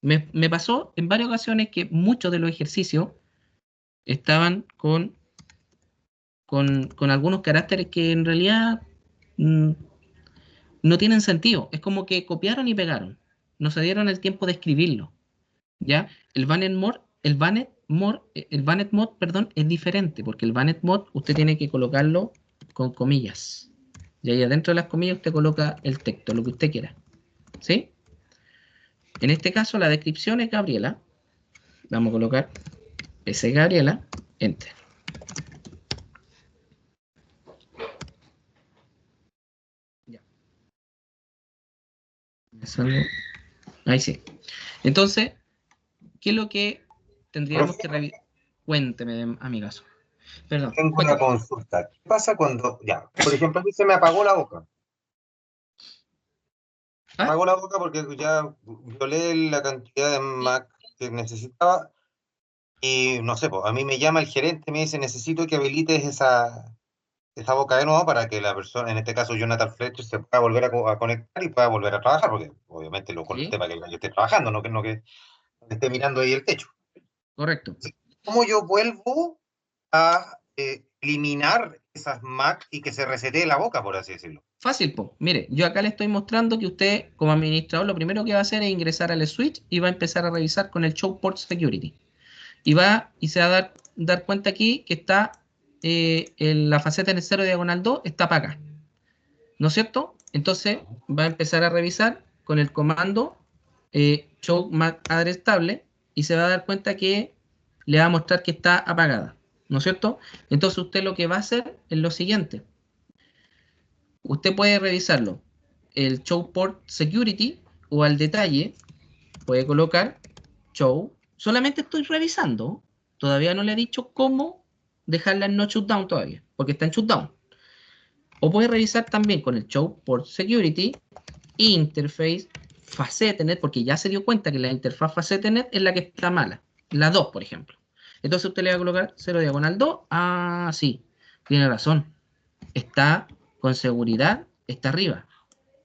Me pasó en varias ocasiones que muchos de los ejercicios estaban con algunos caracteres que en realidad mm, no tienen sentido. Es como que copiaron y pegaron. No se dieron el tiempo de escribirlo. ¿Ya? El Banet Mod, perdón, es diferente, porque el Banet Mod usted tiene que colocarlo con comillas. Y ahí adentro de las comillas usted coloca el texto, lo que usted quiera. ¿Sí? En este caso la descripción es Gabriela. Vamos a colocar PC Gabriela, Enter. Ya. Ahí sí. Entonces, ¿qué es lo que tendríamos Profe, que revisar? Cuénteme, amigazo. Perdón, tengo una cuéntame. consulta. ¿Qué pasa cuando, ya, por ejemplo, a mí se me apagó la boca? Me ¿Ah? apagó la boca porque ya violé la cantidad de Mac que necesitaba y no sé, pues, a mí me llama el gerente y me dice, necesito que habilites esa boca de nuevo para que la persona, en este caso Jonathan Fletcher, se pueda volver a conectar y pueda volver a trabajar, porque obviamente lo conecté Sí, para que yo esté trabajando, no que esté mirando ahí el techo. correcto. ¿Cómo yo vuelvo a eliminar esas Mac y que se resetee la boca, por así decirlo? Fácil, po. Mire, yo acá le estoy mostrando que usted, como administrador, lo primero que va a hacer es ingresar al switch y va a empezar a revisar con el Show Port Security. Y se va a dar cuenta aquí que está en la faceta en el 0 diagonal 2 está para acá. ¿No es cierto? Entonces va a empezar a revisar con el comando Show MAC Address Table y se va a dar cuenta que le va a mostrar que está apagada. ¿No es cierto? Entonces usted lo que va a hacer es lo siguiente. Usted puede revisarlo. El Show Port Security o al detalle puede colocar Show. Solamente estoy revisando. Todavía no le he dicho cómo dejarla en no shutdown todavía, porque está en shutdown. O puede revisar también con el Show Port Security, Interface, FaceTnet, porque ya se dio cuenta que la interfaz FaceTnet es la que está mala. La 2, por ejemplo. Entonces usted le va a colocar 0 diagonal 2. Ah, sí, tiene razón. Está con seguridad, está arriba.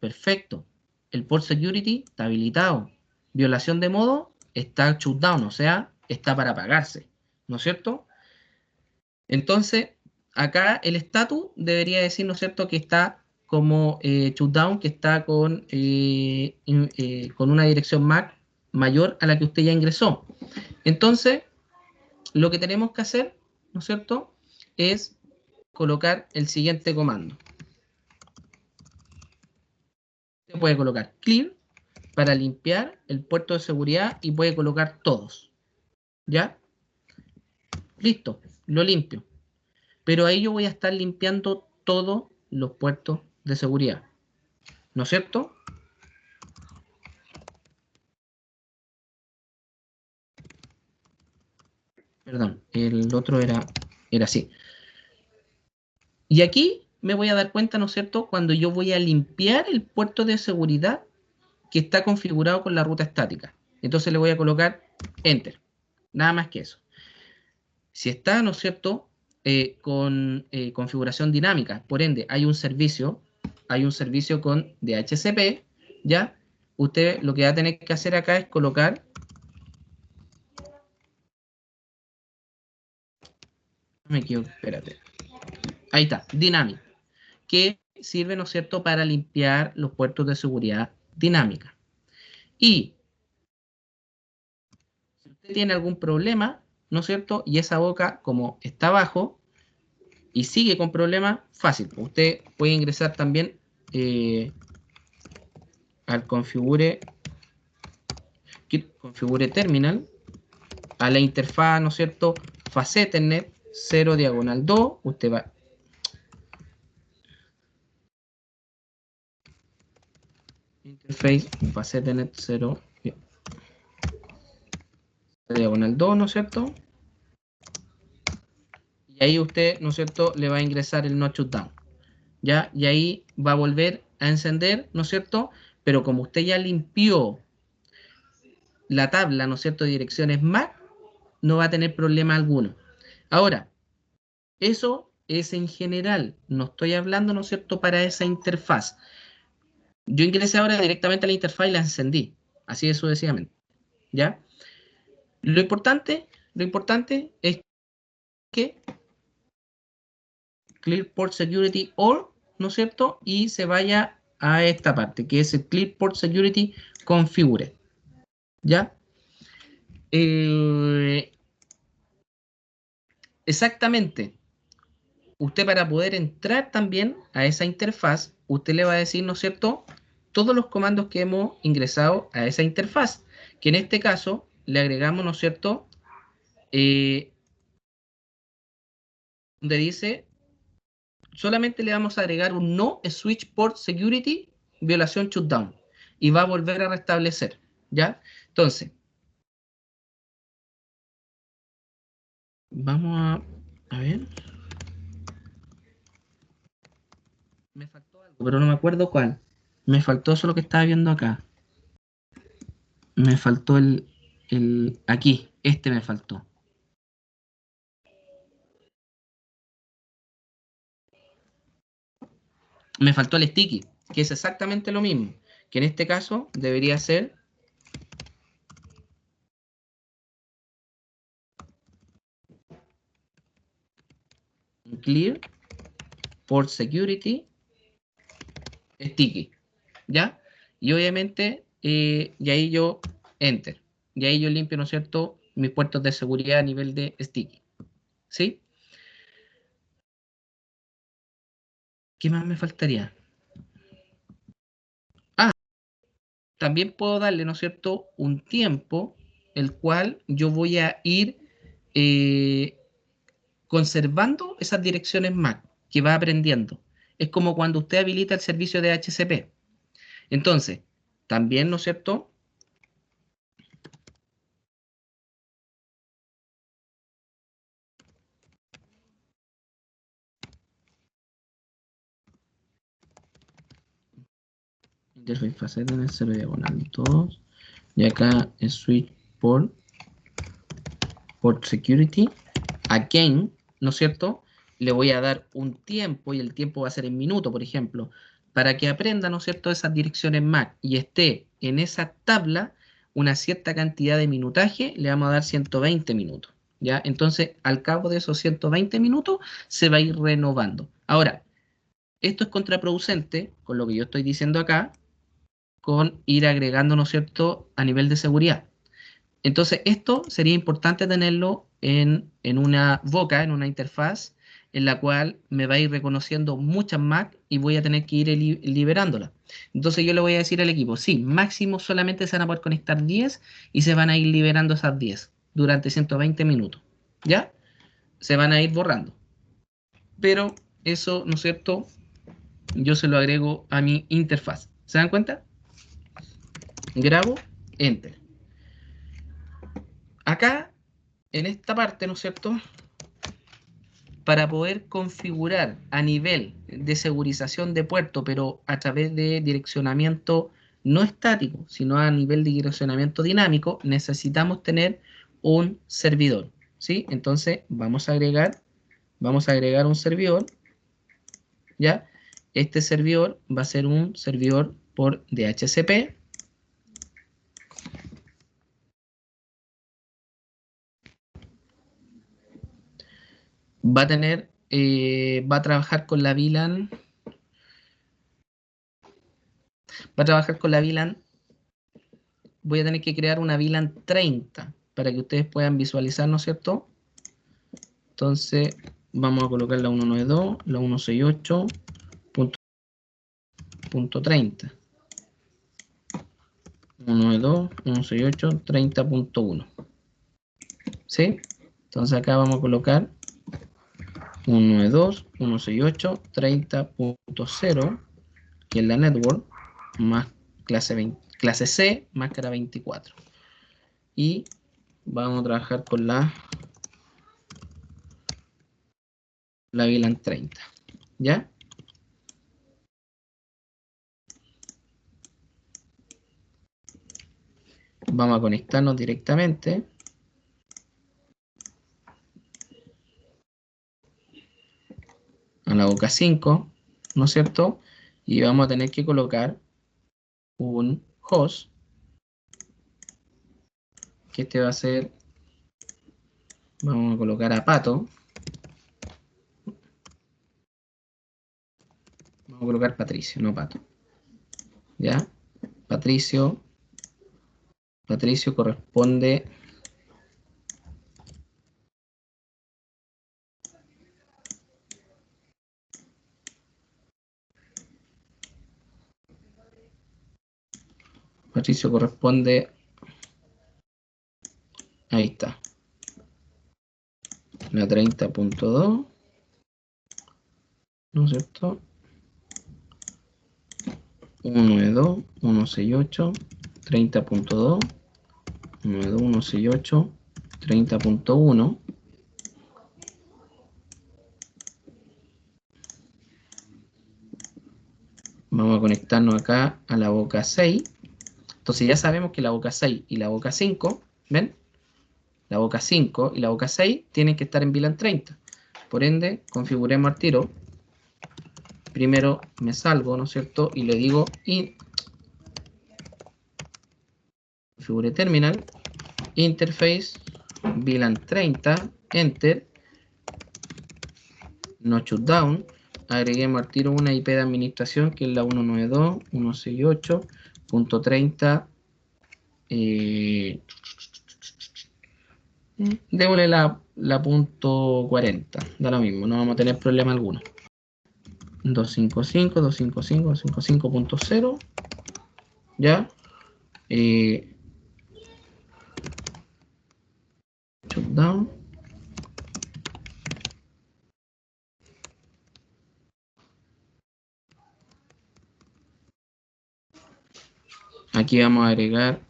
Perfecto. El port security está habilitado. Violación de modo está shutdown, o sea, está para apagarse. ¿No es cierto? Entonces, acá el status debería decir, ¿no es cierto?, que está como shutdown, que está con una dirección MAC mayor a la que usted ya ingresó. Entonces, lo que tenemos que hacer, ¿no es cierto?, es colocar el siguiente comando. Usted puede colocar clear para limpiar el puerto de seguridad y puede colocar todos. ¿Ya? Listo, lo limpio. Pero ahí yo voy a estar limpiando todos los puertos de seguridad. ¿No es cierto? Perdón, el otro era así. Y aquí me voy a dar cuenta, ¿no es cierto?, cuando yo voy a limpiar el puerto de seguridad que está configurado con la ruta estática. Entonces le voy a colocar Enter. Nada más que eso. Si está, ¿no es cierto?, con configuración dinámica, por ende, hay un servicio con DHCP, ¿ya? Usted lo que va a tener que hacer acá es colocar, no me equivoco, espérate, ahí está, Dynamic, que sirve, ¿no es cierto?, para limpiar los puertos de seguridad dinámica. Y si usted tiene algún problema, ¿no es cierto?, y esa boca, como está abajo, y sigue con problemas, fácil. Usted puede ingresar también al configure terminal, a la interfaz, ¿no es cierto? Faz Ethernet 0 diagonal 2, usted va interface faz Ethernet 0 diagonal 2, ¿no es cierto? Y ahí usted, ¿no es cierto?, le va a ingresar el no shutdown, ¿ya? Y ahí va a volver a encender, ¿no es cierto? Pero como usted ya limpió la tabla, ¿no es cierto?, de direcciones MAC, no va a tener problema alguno. Ahora, eso es en general, no estoy hablando, ¿no es cierto?, para esa interfaz. Yo ingresé ahora directamente a la interfaz y la encendí, así de sucesivamente, ¿ya? Lo importante es que Clear Port Security All, ¿no es cierto?, y se vaya a esta parte, que es el Clear Port Security Configure, ¿ya? Exactamente. Usted, para poder entrar también a esa interfaz, usted le va a decir, ¿no es cierto?, todos los comandos que hemos ingresado a esa interfaz, que en este caso le agregamos, ¿no es cierto?, donde dice, solamente le vamos a agregar un no switch port security violación shutdown y va a volver a restablecer, ¿ya? Entonces, vamos a ver. Me faltó algo, pero no me acuerdo cuál. Me faltó eso lo que estaba viendo acá. Me faltó aquí, este me faltó. Me faltó el sticky, que es exactamente lo mismo, que en este caso debería ser clear port security sticky, ¿ya? Y obviamente, y ahí yo enter, y ahí yo limpio, ¿no es cierto?, mis puertos de seguridad a nivel de sticky, ¿sí? ¿Qué más me faltaría? También puedo darle, ¿no es cierto?, un tiempo, el cual yo voy a ir eh, conservando esas direcciones MAC que va aprendiendo. Es como cuando usted habilita el servicio de HCP. Entonces, también, ¿no es cierto?, interface facet en el 0 diagonal 2, y acá es switch port security. Again, ¿no es cierto?, le voy a dar un tiempo, y el tiempo va a ser en minuto, por ejemplo, para que aprenda, ¿no es cierto?, esas direcciones MAC y esté en esa tabla una cierta cantidad de minutaje, le vamos a dar 120 minutos, ¿ya? Entonces, al cabo de esos 120 minutos, se va a ir renovando. Ahora, esto es contraproducente con lo que yo estoy diciendo acá, con ir agregando, ¿no es cierto?, a nivel de seguridad. Entonces, esto sería importante tenerlo en una boca, en una interfaz, en la cual me va a ir reconociendo muchas MAC y voy a tener que ir liberándolas. Entonces yo le voy a decir al equipo, sí, máximo solamente se van a poder conectar 10 y se van a ir liberando esas 10 durante 120 minutos. ¿Ya? Se van a ir borrando. Pero eso, ¿no es cierto?, yo se lo agrego a mi interfaz. ¿Se dan cuenta? Grabo, enter. Acá, en esta parte, ¿no es cierto?, para poder configurar a nivel de segurización de puerto, pero a través de direccionamiento no estático, sino a nivel de direccionamiento dinámico, necesitamos tener un servidor, ¿sí? Entonces vamos a agregar un servidor, ¿ya? Este servidor va a ser un servidor por DHCP. Va a tener, va a trabajar con la VLAN. Va a trabajar con la VLAN. Voy a tener que crear una VLAN 30 para que ustedes puedan visualizar, ¿no es cierto? Entonces, vamos a colocar la 192, la 168.30. 192, 168, 30.1. ¿Sí? Entonces acá vamos a colocar 192, 168, 30.0, que es la network, más clase C, máscara 24. Y vamos a trabajar con la VLAN 30. ¿Ya? Vamos a conectarnos directamente a la boca 5, ¿no es cierto? Y vamos a tener que colocar un host, que este va a ser, vamos a colocar a Pato, vamos a colocar Patricio, no Pato, ¿ya? Patricio corresponde ahí está, la 30.2, ¿no es cierto? 192, 168, 30.2, 192, 168, 30.1. Vamos a conectarnos acá a la boca 6. Entonces ya sabemos que la boca 6 y la boca 5, ¿ven? La boca 5 y la boca 6 tienen que estar en VLAN 30. Por ende, configuremos al tiro. Primero me salgo, ¿no es cierto? Y le digo configure terminal, interface, VLAN 30, enter, no shutdown. Agreguemos al tiro una IP de administración que es la 192.168.30. Démosle la punto 40, da lo mismo, no vamos a tener problema alguno. 255, 255, 255.0, ya. Shutdown. Aquí vamos a agregar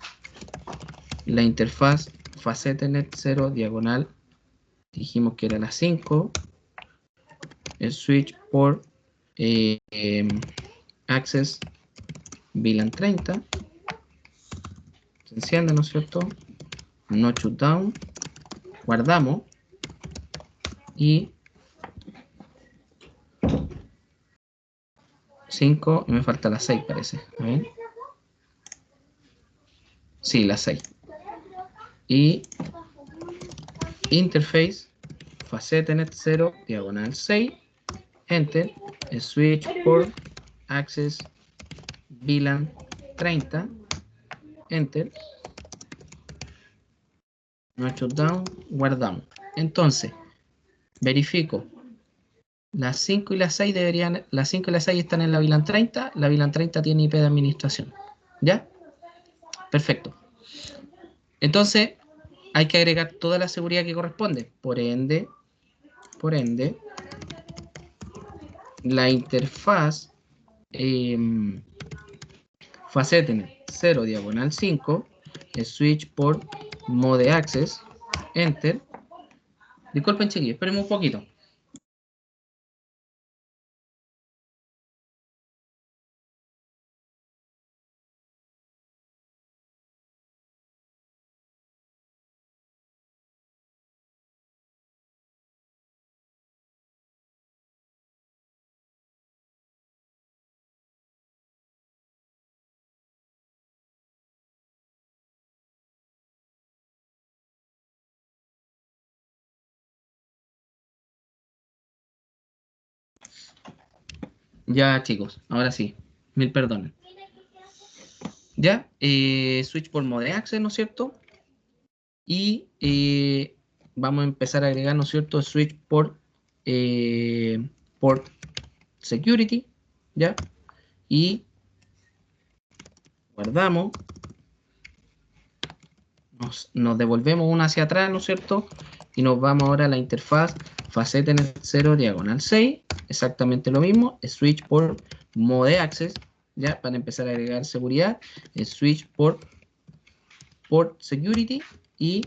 la interfaz FaceTnet 0 diagonal. Dijimos que era la 5. El switch por access VLAN 30. Se enciende, ¿no es cierto? No shutdown. Guardamos. Y 5. Y me falta la 6, parece. A ver. Sí, la 6. Y interface FaceTnet 0 diagonal 6. Enter. Switch port access VLAN 30. Enter. No shutdown. Guardamos. Entonces, verifico. Las 5 y las 6 deberían, las 5 y las 6 están en la VLAN 30. La VLAN 30 tiene IP de administración. ¿Ya? Perfecto. Entonces, hay que agregar toda la seguridad que corresponde. Por ende, la interfaz FaceTnet 0 diagonal 5, el switch por mode access, enter. Disculpen, chiquillos, espérenme un poquito. Ya, chicos, ahora sí. Mil perdones. Ya, switch por mode access, ¿no es cierto? Y vamos a empezar a agregar, ¿no es cierto?, switch por port security, ¿ya? Y guardamos, nos devolvemos una hacia atrás, ¿no es cierto? Y nos vamos ahora a la interfaz facetnet 0 diagonal 6, exactamente lo mismo, switch por mode access, ya, para empezar a agregar seguridad, switch por port security, y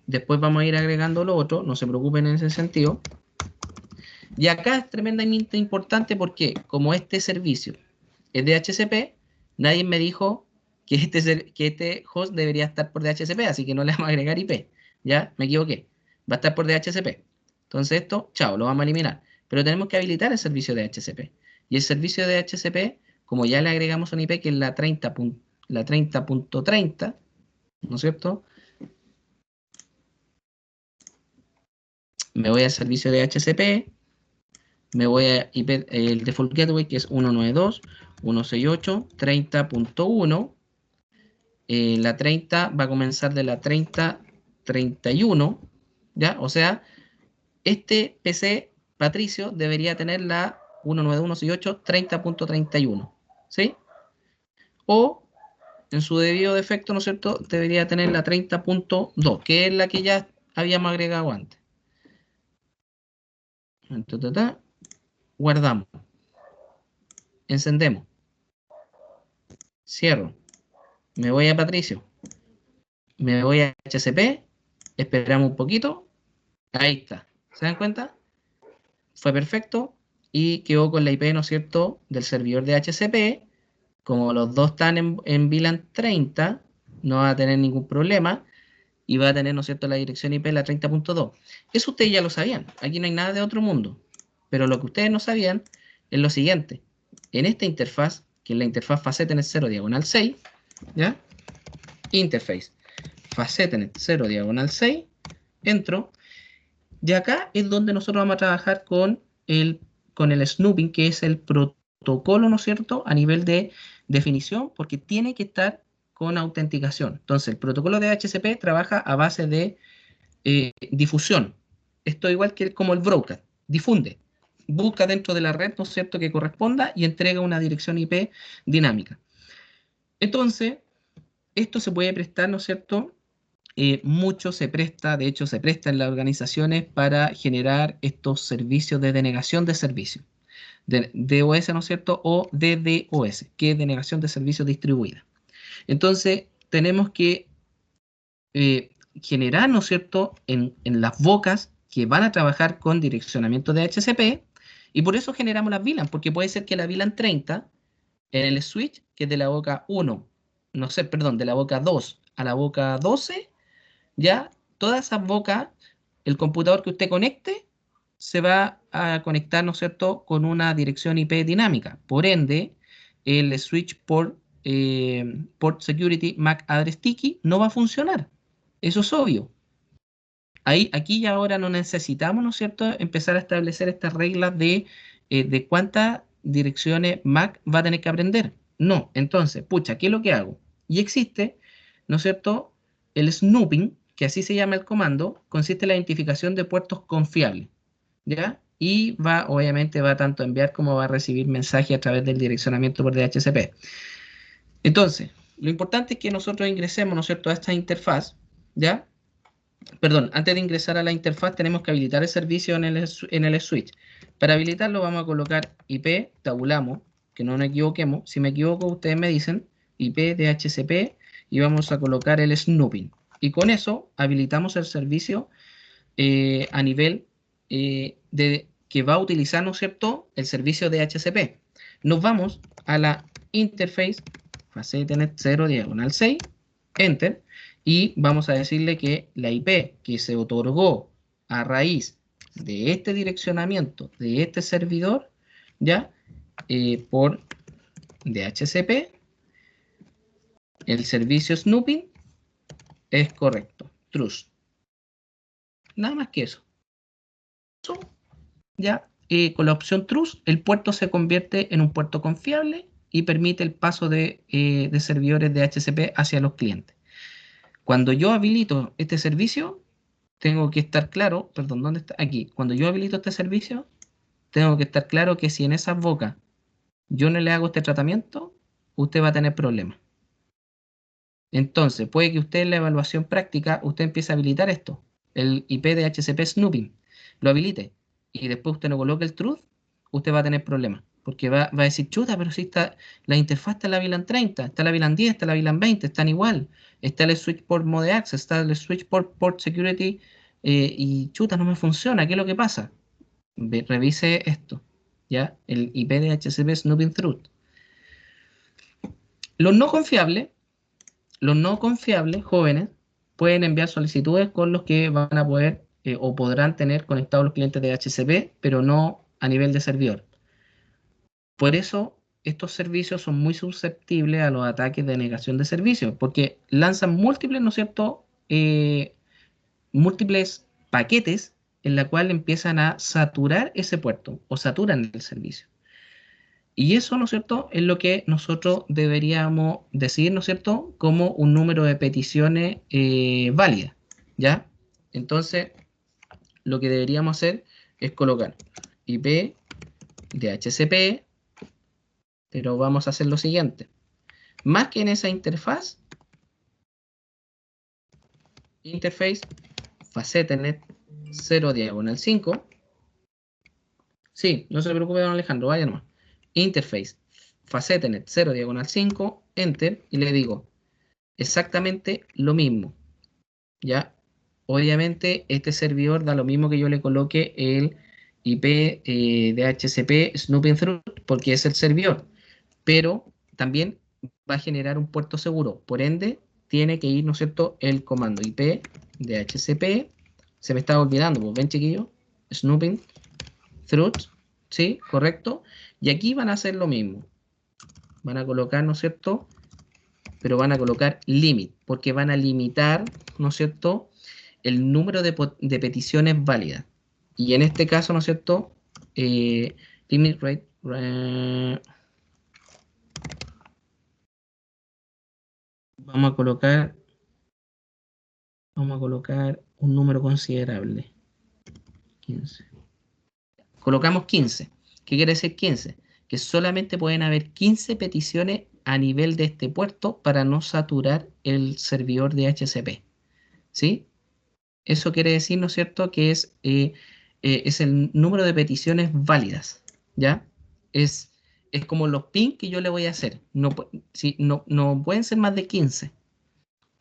después vamos a ir agregando lo otro, no se preocupen en ese sentido. Y acá es tremendamente importante porque como este servicio es de DHCP, nadie me dijo que este host debería estar por DHCP, así que no le vamos a agregar IP. Ya, me equivoqué. Va a estar por DHCP. Entonces esto, chao, lo vamos a eliminar. Pero tenemos que habilitar el servicio de DHCP. Y el servicio de DHCP, como ya le agregamos un IP que es la 30.30, ¿no es cierto? Me voy al servicio de DHCP, me voy a IP, el default gateway que es 192.168.30.1. La 30 va a comenzar de la 30.31, ¿ya? O sea, este PC Patricio debería tener la 192.168.30.31, ¿sí? O, en su debido defecto, ¿no es cierto?, debería tener la 30.2, que es la que ya habíamos agregado antes. Guardamos. Encendemos. Cierro. Me voy a Patricio. Me voy a HCP. Esperamos un poquito. Ahí está. ¿Se dan cuenta? Fue perfecto y quedó con la IP, ¿no es cierto?, del servidor de HCP. Como los dos están en VLAN 30, no va a tener ningún problema y va a tener, ¿no es cierto?, la dirección IP la 30.2. Eso ustedes ya lo sabían. Aquí no hay nada de otro mundo. Pero lo que ustedes no sabían es lo siguiente. En esta interfaz, que es la interfaz facetnet 0 diagonal 6, ¿ya? Interface facetnet 0 diagonal 6, entro. Y acá es donde nosotros vamos a trabajar con el snooping, que es el protocolo, ¿no es cierto?, a nivel de definición, porque tiene que estar con autenticación. Entonces, el protocolo de HCP trabaja a base de difusión. Esto igual que como el broadcast, difunde, busca dentro de la red, ¿no es cierto?, que corresponda y entrega una dirección IP dinámica. Entonces, esto se puede prestar, ¿no es cierto?, mucho se presta, de hecho se presta en las organizaciones para generar estos servicios de denegación de servicio, de DOS, ¿no es cierto?, o DDoS, que es denegación de servicio distribuida. Entonces, tenemos que generar, ¿no es cierto?, en las bocas que van a trabajar con direccionamiento de HCP, y por eso generamos las VLAN, porque puede ser que la VLAN 30, en el switch, que es de la boca 1, no sé, perdón, de la boca 2 a la boca 12, ya todas esas bocas, el computador que usted conecte, se va a conectar, ¿no es cierto?, con una dirección IP dinámica. Por ende, el switch port security MAC address sticky no va a funcionar. Eso es obvio. Aquí y ahora no necesitamos, ¿no es cierto?, empezar a establecer estas reglas de cuántas direcciones MAC va a tener que aprender. No, entonces, pucha, ¿qué es lo que hago? Y existe, ¿no es cierto?, el snooping, que así se llama el comando, consiste en la identificación de puertos confiables, ¿ya? Y obviamente va tanto a enviar como va a recibir mensajes a través del direccionamiento por DHCP. Entonces, lo importante es que nosotros ingresemos, ¿no es cierto?, a esta interfaz, ¿ya? Perdón, antes de ingresar a la interfaz tenemos que habilitar el servicio en el switch. Para habilitarlo vamos a colocar IP, tabulamos, que no nos equivoquemos. Si me equivoco, ustedes me dicen IP de HCP y vamos a colocar el snooping. Y con eso habilitamos el servicio a nivel que va a utilizar, ¿no es cierto?, el servicio de HCP. Nos vamos a la interface facetnet 0 diagonal 6, enter, y vamos a decirle que la IP que se otorgó a raíz de este direccionamiento de este servidor, ya, por DHCP, el servicio snooping es correcto, trust. Nada más que eso. Ya, con la opción trust, el puerto se convierte en un puerto confiable y permite el paso de servidores de HCP hacia los clientes. Cuando yo habilito este servicio, tengo que estar claro, perdón, ¿dónde está? Aquí. Cuando yo habilito este servicio, tengo que estar claro que si en esas bocas yo no le hago este tratamiento, usted va a tener problemas. Entonces, puede que usted en la evaluación práctica, usted empiece a habilitar esto, el IP de HCP Snooping, lo habilite, y después usted no coloque el truth, usted va a tener problemas, porque va a decir, chuta, pero si está, la interfaz está en la VLAN 30, está en la VLAN 10, está en la VLAN 20, están igual, está el switch port mode access, está el switch port security, y chuta, no me funciona, ¿qué es lo que pasa? Revise esto, ¿ya? El IP de HCP Snooping Truth. Los no confiables Los no confiables, jóvenes, pueden enviar solicitudes con los que van a poder o podrán tener conectados los clientes de HCP, pero no a nivel de servidor. Por eso, estos servicios son muy susceptibles a los ataques de negación de servicios, porque lanzan múltiples, ¿no es cierto?, múltiples paquetes en la cual empiezan a saturar ese puerto o saturan el servicio. Y eso, ¿no es cierto?, es lo que nosotros deberíamos decir, ¿no es cierto?, como un número de peticiones válidas, ¿ya? Entonces, lo que deberíamos hacer es colocar IP de HCP, pero vamos a hacer lo siguiente. Más que en esa interfaz, interface, facetnet 0 diagonal 5. Sí, no se preocupe, don Alejandro, vaya nomás. Interface, facetnet 0 diagonal 5, enter, y le digo exactamente lo mismo, ¿ya? Obviamente este servidor da lo mismo que yo le coloque el IP de HCP Snooping Through porque es el servidor, pero también va a generar un puerto seguro, por ende tiene que ir, ¿no es cierto?, el comando IP de HCP, se me estaba olvidando, pues ven chiquillos, Snooping Through, ¿sí? Correcto, y aquí van a hacer lo mismo, van a colocar, ¿no es cierto?, pero van a colocar limit, porque van a limitar, ¿no es cierto?, el número de peticiones válidas. Y en este caso, ¿no es cierto?, limit rate, vamos a colocar un número considerable, 15. Colocamos 15. ¿Qué quiere decir 15? Que solamente pueden haber 15 peticiones a nivel de este puerto para no saturar el servidor de HCP. ¿Sí? Eso quiere decir, ¿no es cierto?, que es el número de peticiones válidas, ¿ya? Es como los ping que yo le voy a hacer. No, si, no pueden ser más de 15,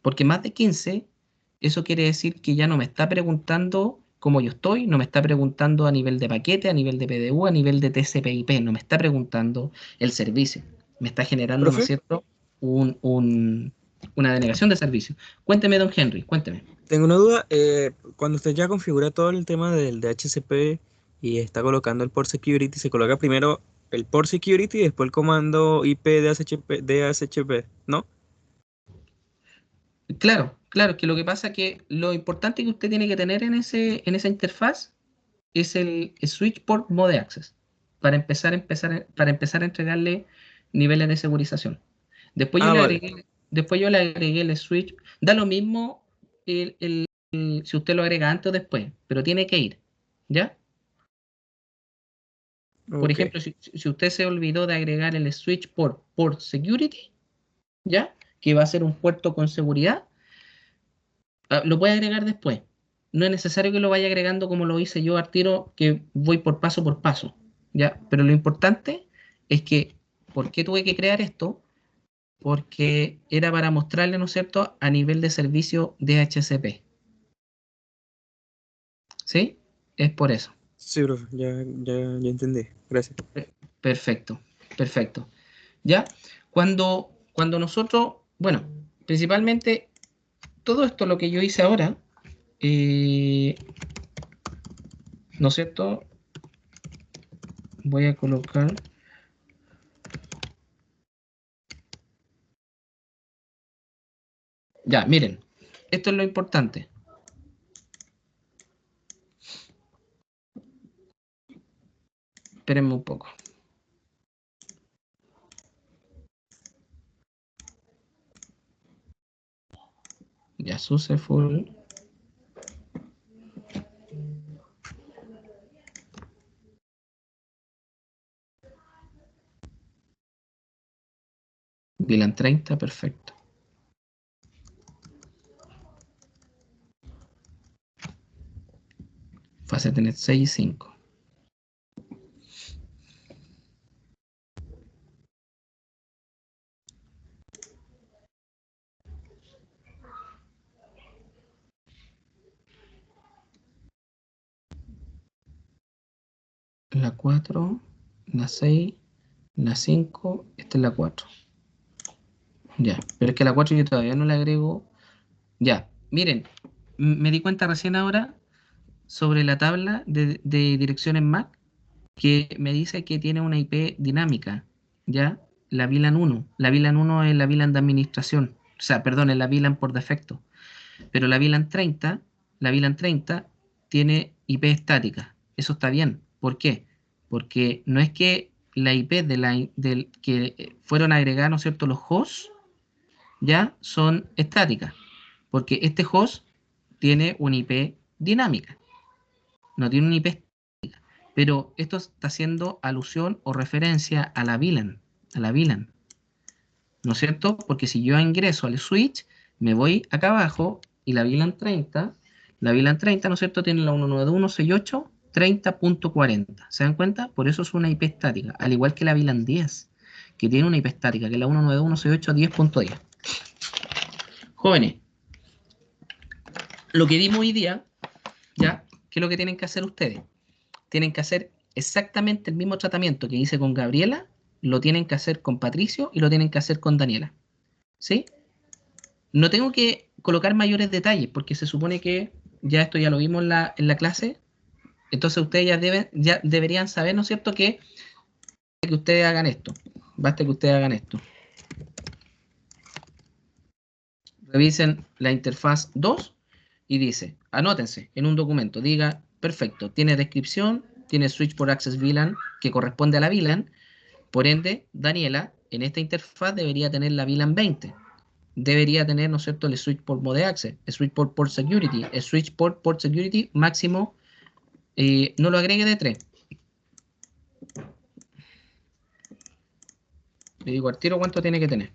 porque más de 15, eso quiere decir que ya no me está preguntando cómo yo estoy, no me está preguntando a nivel de paquete, a nivel de PDU, a nivel de TCP/IP, no me está preguntando el servicio. Me está generando, ¿no es Profe, cierto?, una denegación de servicio. Cuénteme, don Henry, cuénteme. tengo una duda. Cuando usted ya configura todo el tema del DHCP y está colocando el port security, se coloca primero el port security y después el comando IP DHCP, ¿no? Claro, claro, que lo que pasa es que lo importante que usted tiene que tener en esa interfaz es el switch port mode access para empezar a entregarle niveles de segurización. Ah, vale. Después yo le agregué el switch. Da lo mismo si usted lo agrega antes o después, pero tiene que ir, ¿ya? Por Ok. ejemplo, si usted se olvidó de agregar el switch port security, ¿ya? Que va a ser un puerto con seguridad. Lo puede agregar después. No es necesario que lo vaya agregando como lo hice yo al tiro, que voy por paso, ¿ya? Pero lo importante es que, ¿por qué tuve que crear esto? Porque era para mostrarle, ¿no es cierto?, a nivel de servicio DHCP, ¿sí? Es por eso. Sí, profe, ya entendí. Gracias. Perfecto, perfecto. ¿Ya? Cuando nosotros, bueno, principalmente todo esto lo que yo hice ahora, eh, ¿no es cierto? Voy a colocar. Ya, miren, esto es lo importante. Espérenme un poco. Ya, successful. VLAN 30, perfecto. Fase tener 6 y 5. La 4, la 6, la 5, esta es la 4. Ya, pero es que la 4 yo todavía no le agrego. Ya, miren, me di cuenta recién ahora sobre la tabla de direcciones MAC que me dice que tiene una IP dinámica, ¿ya? La VLAN 1. La VLAN 1 es la VLAN de administración, o sea, perdón, es la VLAN por defecto. Pero la VLAN 30 tiene IP estática. Eso está bien. ¿Por qué? Porque no es que la IP del que fueron agregados, ¿no es cierto?, los hosts, ya son estáticas. Porque este host tiene una IP dinámica, no tiene una IP estática. Pero esto está haciendo alusión o referencia a la VLAN, ¿no es cierto? Porque si yo ingreso al switch, me voy acá abajo y la VLAN 30, ¿no es cierto? Tiene la 192.168.30.40. ¿Se dan cuenta? Por eso es una IP estática, al igual que la VLAN 10, que tiene una IP estática, que es la 192.168.10.10. Jóvenes, lo que vimos hoy día, ¿ya? ¿Qué es lo que tienen que hacer ustedes? Tienen que hacer exactamente el mismo tratamiento que hice con Gabriela, lo tienen que hacer con Patricio y lo tienen que hacer con Daniela. ¿Sí? No tengo que colocar mayores detalles porque se supone que ya esto ya lo vimos en la clase. Entonces ustedes ya deberían saber, ¿no es cierto?, que ustedes hagan esto. Basta que ustedes hagan esto. Revisen la interfaz 2 y dice, anótense en un documento, diga, perfecto, tiene descripción, tiene switch por access VLAN que corresponde a la VLAN, por ende, Daniela en esta interfaz debería tener la VLAN 20. Debería tener, ¿no es cierto?, el switch port mode access, el switch port port security, el switch port security máximo, no lo agregue de 3. Le digo al tiro cuánto tiene que tener.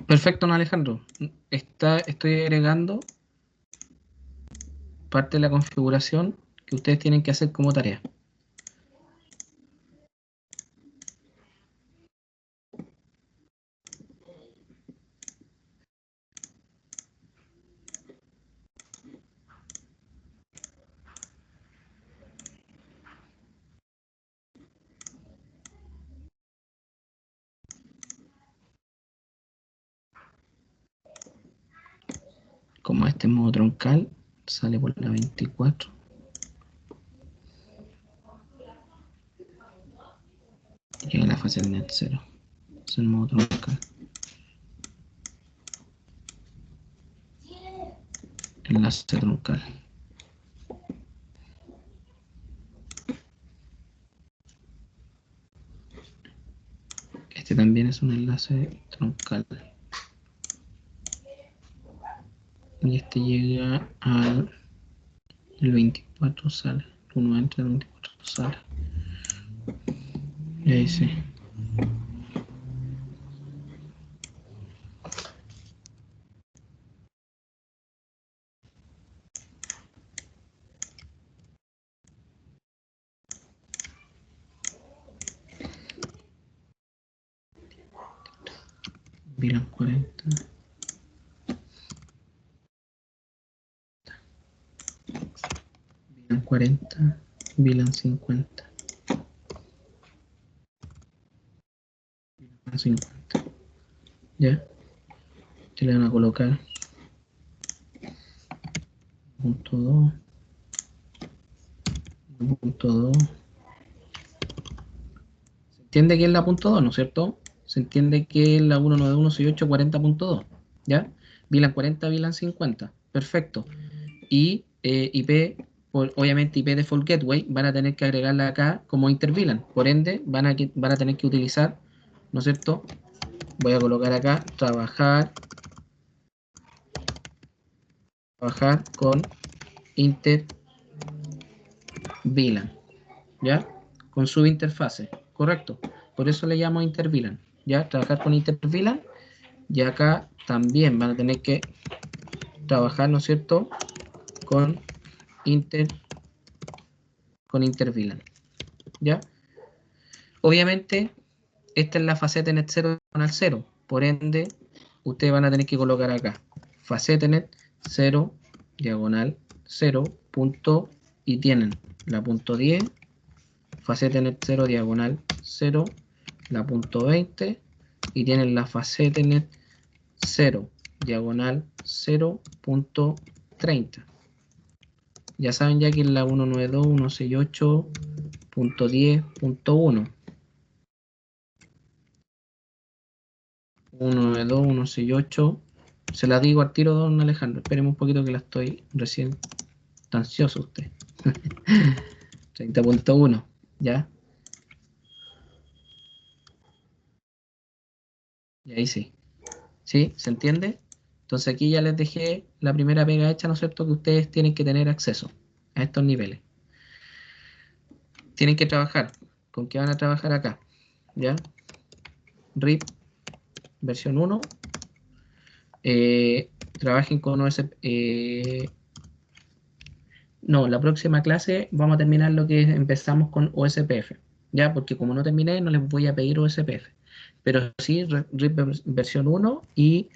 Perfecto, don Alejandro. Estoy agregando parte de la configuración que ustedes tienen que hacer como tarea. Como este modo troncal sale por la 24. Llega a la fase de net 0. Es el modo troncal. Enlace troncal. Este también es un enlace troncal. Y este llega al 24 sale. Uno entra, el 24 sale. Y ahí sí. VLAN 40. VLAN 40. VLAN 50. VLAN 50. ¿Ya? Te le van a colocar punto 2. Punto 2. ¿Se entiende que es la punto 2, no es cierto? Se entiende que es la 191.168.40.2. ¿Ya? VLAN 40, VLAN 50. Perfecto. Y IP, obviamente IP Default Gateway, van a tener que agregarla acá como interVLAN. Por ende, van a tener que utilizar, ¿no es cierto? Voy a colocar acá, trabajar con interVLAN, ¿ya? Con subinterfase, correcto. Por eso le llamo interVLAN, ¿ya? Trabajar con interVLAN. Y acá también van a tener que trabajar, ¿no es cierto? Con interVLAN, ¿ya? Obviamente, esta es la faceta net 0 diagonal 0. Por ende, ustedes van a tener que colocar acá faceta net 0 diagonal 0 punto, y tienen la punto 10, faceta net 0 diagonal 0, la punto 20, y tienen la faceta net 0 diagonal 0 punto 30. Ya saben ya que es la 192.168.10.1. 192.168. Se la digo al tiro, don Alejandro. Esperemos un poquito que la estoy recién. Está ansioso usted. 30.1. ¿Ya? Y ahí sí. ¿Sí? ¿Se entiende? Entonces aquí ya les dejé la primera pega hecha, ¿no es cierto? Que ustedes tienen que tener acceso a estos niveles. Tienen que trabajar. ¿Con qué van a trabajar acá? ¿Ya? RIP versión 1. Trabajen con OSP. No, la próxima clase vamos a terminar lo que empezamos con OSPF, ¿ya? Porque como no terminé, no les voy a pedir OSPF, pero sí RIP versión 1 y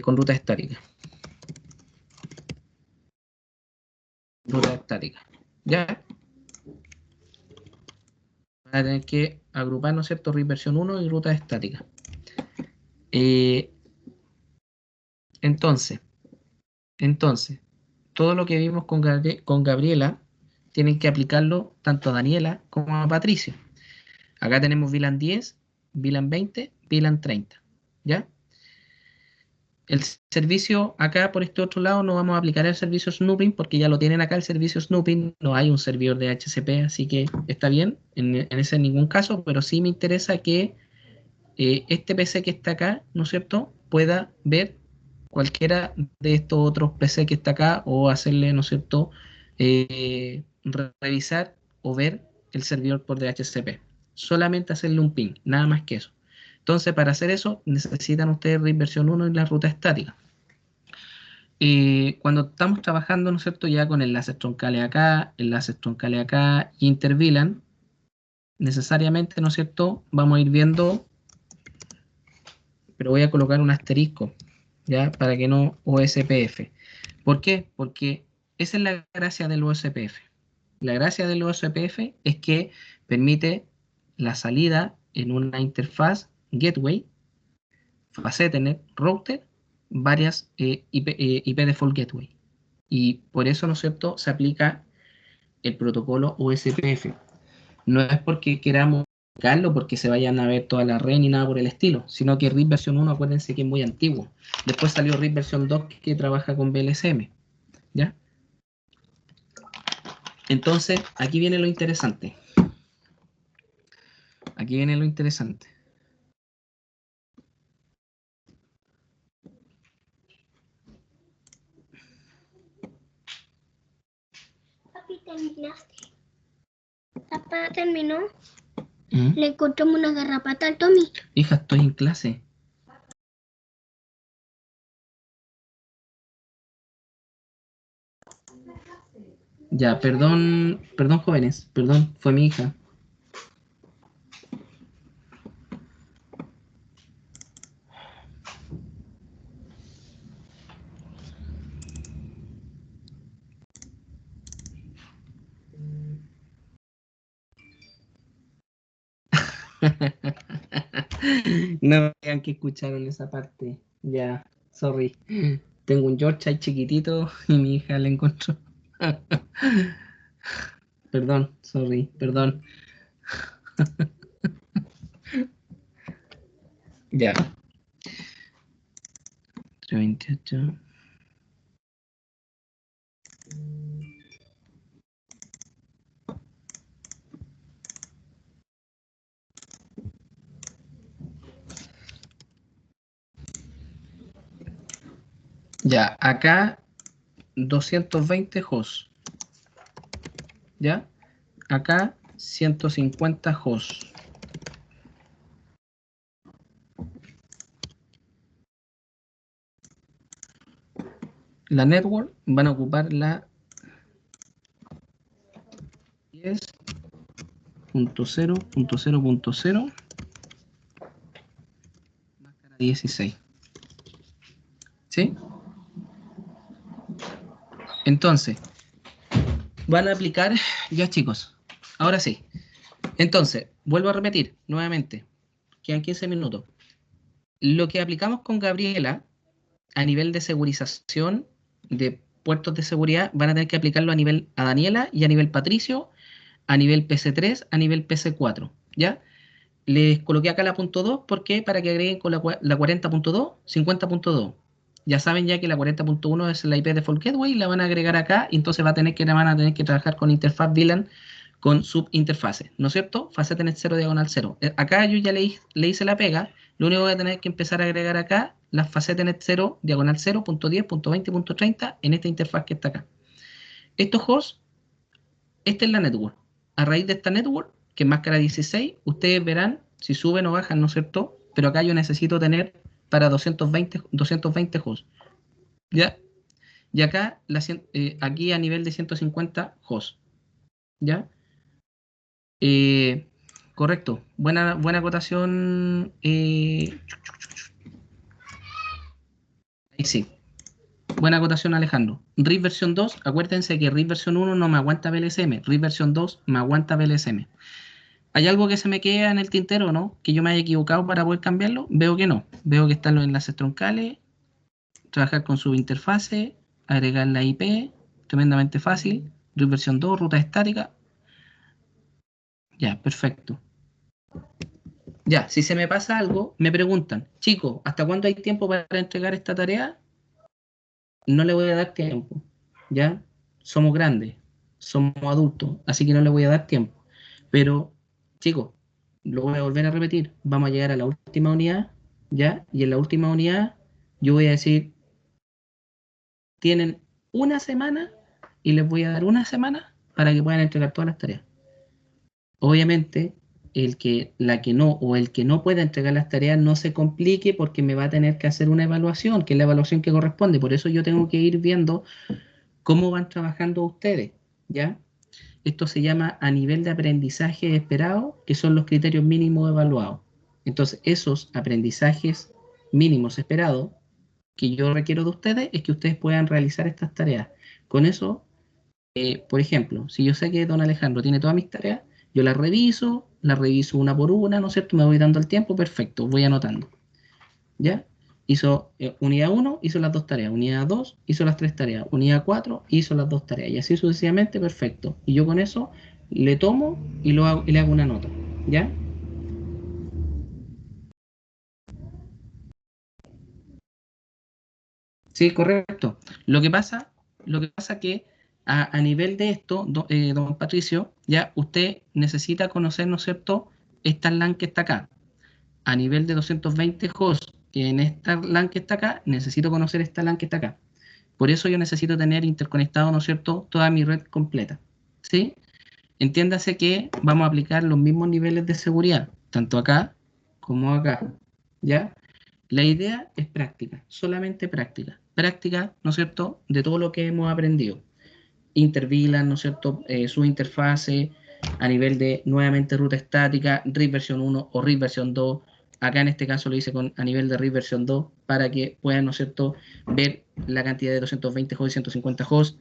con ruta estática. Ruta estática, ¿ya? Van a tener que agrupar, ¿no es cierto? RIP versión 1 y ruta estática. Entonces, todo lo que vimos con Gabriela, tienen que aplicarlo tanto a Daniela como a Patricia. Acá tenemos VLAN 10, VLAN 20, VLAN 30, ¿ya? El servicio acá por este otro lado no vamos a aplicar el servicio snooping porque ya lo tienen acá el servicio snooping, no hay un servidor de HCP, así que está bien en ese ningún caso, pero sí me interesa que este PC que está acá, ¿no es cierto?, pueda ver cualquiera de estos otros PC que está acá o hacerle, ¿no es cierto?, revisar o ver el servidor por DHCP. Solamente hacerle un ping, nada más que eso. Entonces, para hacer eso, necesitan ustedes RIP versión 1 y la ruta estática. Cuando estamos trabajando, ¿no es cierto?, ya con enlaces troncales acá y intervilan, necesariamente, ¿no es cierto?, vamos a ir viendo, pero voy a colocar un asterisco, ¿ya? Para que no OSPF. ¿Por qué? Porque esa es la gracia del OSPF. La gracia del OSPF es que permite la salida en una interfaz gateway, fase Ethernet, router, varias IP default gateway. Y por eso, ¿no es cierto?, se aplica el protocolo OSPF. No es porque queramos aplicarlo porque se vayan a ver toda la red ni nada por el estilo, sino que RIP versión 1, acuérdense que es muy antiguo. Después salió RIP versión 2 que trabaja con BLSM, ¿ya? Entonces, aquí viene lo interesante. Aquí viene lo interesante. Papi, terminaste. Papá terminó. ¿Mm? Le encontramos una garrapata al Tommy. Hija, estoy en clase. Ya, perdón, perdón jóvenes, perdón, fue mi hija. No me digan que escucharon esa parte. Ya, sorry. Tengo un Yorkshire chiquitito y mi hija le encontró. Perdón, sorry, perdón. Ya. 28. Ya, acá 220 hosts. ¿Ya? Acá 150 hosts. La network van a ocupar la 10.0.0.0 16. ¿Sí? Entonces, van a aplicar, ya chicos, ahora sí. Entonces, vuelvo a repetir nuevamente, quedan 15 minutos. Lo que aplicamos con Gabriela a nivel de segurización de puertos de seguridad, van a tener que aplicarlo a nivel a Daniela y a nivel Patricio, a nivel PC3, a nivel PC4, ¿ya? Les coloqué acá la punto 2, ¿por qué? Para que agreguen con la 40.2, 50.2. Ya saben ya que la 40.1 es la IP default gateway, la van a agregar acá, y entonces van a tener que trabajar con interfaz VLAN con subinterfaces, ¿no es cierto? Fase Ethernet 0, diagonal 0. Acá yo ya le hice la pega, lo único que voy a tener que empezar a agregar acá, las fase Ethernet 0, diagonal 0, punto 10, punto 20, punto 30, en esta interfaz que está acá. Estos hosts, esta es la network. A raíz de esta network, que es máscara 16, ustedes verán si suben o bajan, ¿no es cierto? Pero acá yo necesito tener para 220 hosts. ¿Ya? Y acá, aquí a nivel de 150 hosts. ¿Ya? Correcto. Buena acotación. Ahí sí. Buena acotación, Alejandro. RIP versión 2, acuérdense que RIP versión 1 no me aguanta BLSM. RIP versión 2 me aguanta BLSM. ¿Hay algo que se me queda en el tintero, no? Que yo me haya equivocado para poder cambiarlo. Veo que no. Veo que están los enlaces troncales, trabajar con subinterfase, agregar la IP, tremendamente fácil. RIP versión 2, ruta estática. Ya, perfecto. Ya, si se me pasa algo, me preguntan, chicos, ¿hasta cuándo hay tiempo para entregar esta tarea? No le voy a dar tiempo, ¿ya? Somos grandes, somos adultos, así que no le voy a dar tiempo. Pero, chicos, lo voy a volver a repetir, vamos a llegar a la última unidad, ¿ya? Y en la última unidad yo voy a decir, tienen una semana y les voy a dar una semana para que puedan entregar todas las tareas. Obviamente, la que no o el que no pueda entregar las tareas no se complique porque me va a tener que hacer una evaluación, que es la evaluación que corresponde. Por eso yo tengo que ir viendo cómo van trabajando ustedes, ¿ya? Esto se llama a nivel de aprendizaje esperado, que son los criterios mínimos evaluados. Entonces, esos aprendizajes mínimos esperados que yo requiero de ustedes es que ustedes puedan realizar estas tareas. Con eso, por ejemplo, si yo sé que don Alejandro tiene todas mis tareas, yo las reviso una por una, ¿no es cierto? Me voy dando el tiempo, perfecto, voy anotando. ¿Ya? Hizo unidad 1, hizo las 2 tareas. Unidad 2, hizo las 3 tareas. Unidad 4, hizo las 2 tareas. Y así sucesivamente, perfecto. Y yo con eso le tomo y le hago una nota. ¿Ya? Sí, correcto. Lo que pasa que a nivel de esto, don Patricio, ya usted necesita conocer, ¿no es cierto?, esta LAN que está acá. A nivel de 220 hosts, que en esta LAN que está acá, necesito conocer esta LAN que está acá. Por eso yo necesito tener interconectado, ¿no es cierto?, toda mi red completa. ¿Sí? Entiéndase que vamos a aplicar los mismos niveles de seguridad, tanto acá como acá. ¿Ya? La idea es práctica, solamente práctica. Práctica, ¿no es cierto?, de todo lo que hemos aprendido. Intervilan, ¿no es cierto?, su interfase a nivel de, nuevamente, ruta estática, RIP versión 1 o RIP versión 2. Acá en este caso lo hice a nivel de RIP versión 2 para que puedan, ¿no es cierto?, ver la cantidad de 220 hosts y 150 hosts.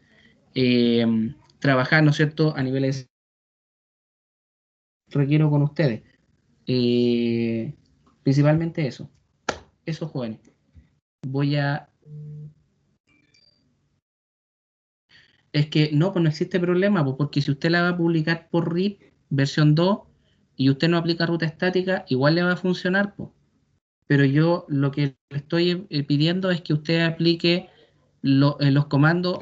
Trabajar, ¿no es cierto?, a niveles requiero con ustedes. Principalmente eso. Eso, jóvenes. Voy a... Es que no, pues no existe problema, pues, porque si usted la va a publicar por RIP versión 2 y usted no aplica ruta estática, igual le va a funcionar, pues. Pero yo lo que le estoy pidiendo es que usted aplique los comandos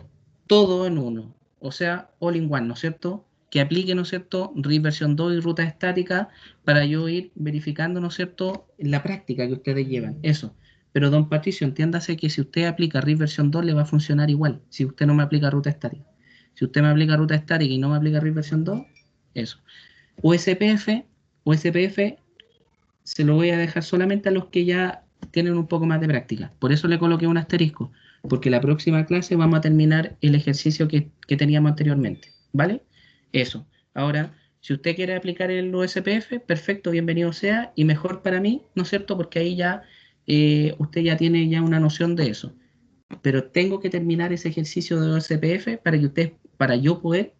todo en uno, o sea, all in one, ¿no es cierto? Que aplique, ¿no es cierto?, RIP versión 2 y ruta estática para yo ir verificando, ¿no es cierto?, la práctica que ustedes llevan, eso. Pero don Patricio, entiéndase que si usted aplica RIP versión 2 le va a funcionar igual, si usted no me aplica ruta estática. Si usted me aplica ruta estática y no me aplica RIP versión 2, eso. USPF se lo voy a dejar solamente a los que ya tienen un poco más de práctica. Por eso le coloqué un asterisco, porque la próxima clase vamos a terminar el ejercicio que teníamos anteriormente, ¿vale? Eso. Ahora, si usted quiere aplicar el USPF, perfecto, bienvenido sea, y mejor para mí, ¿no es cierto? Porque ahí ya usted ya tiene ya una noción de eso. Pero tengo que terminar ese ejercicio de USPF para yo poder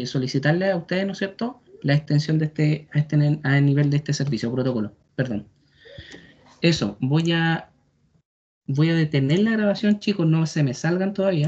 solicitarle a ustedes, ¿no es cierto?, la extensión de a nivel de este servicio, protocolo. Perdón. Eso, voy a detener la grabación, chicos, no se me salgan todavía.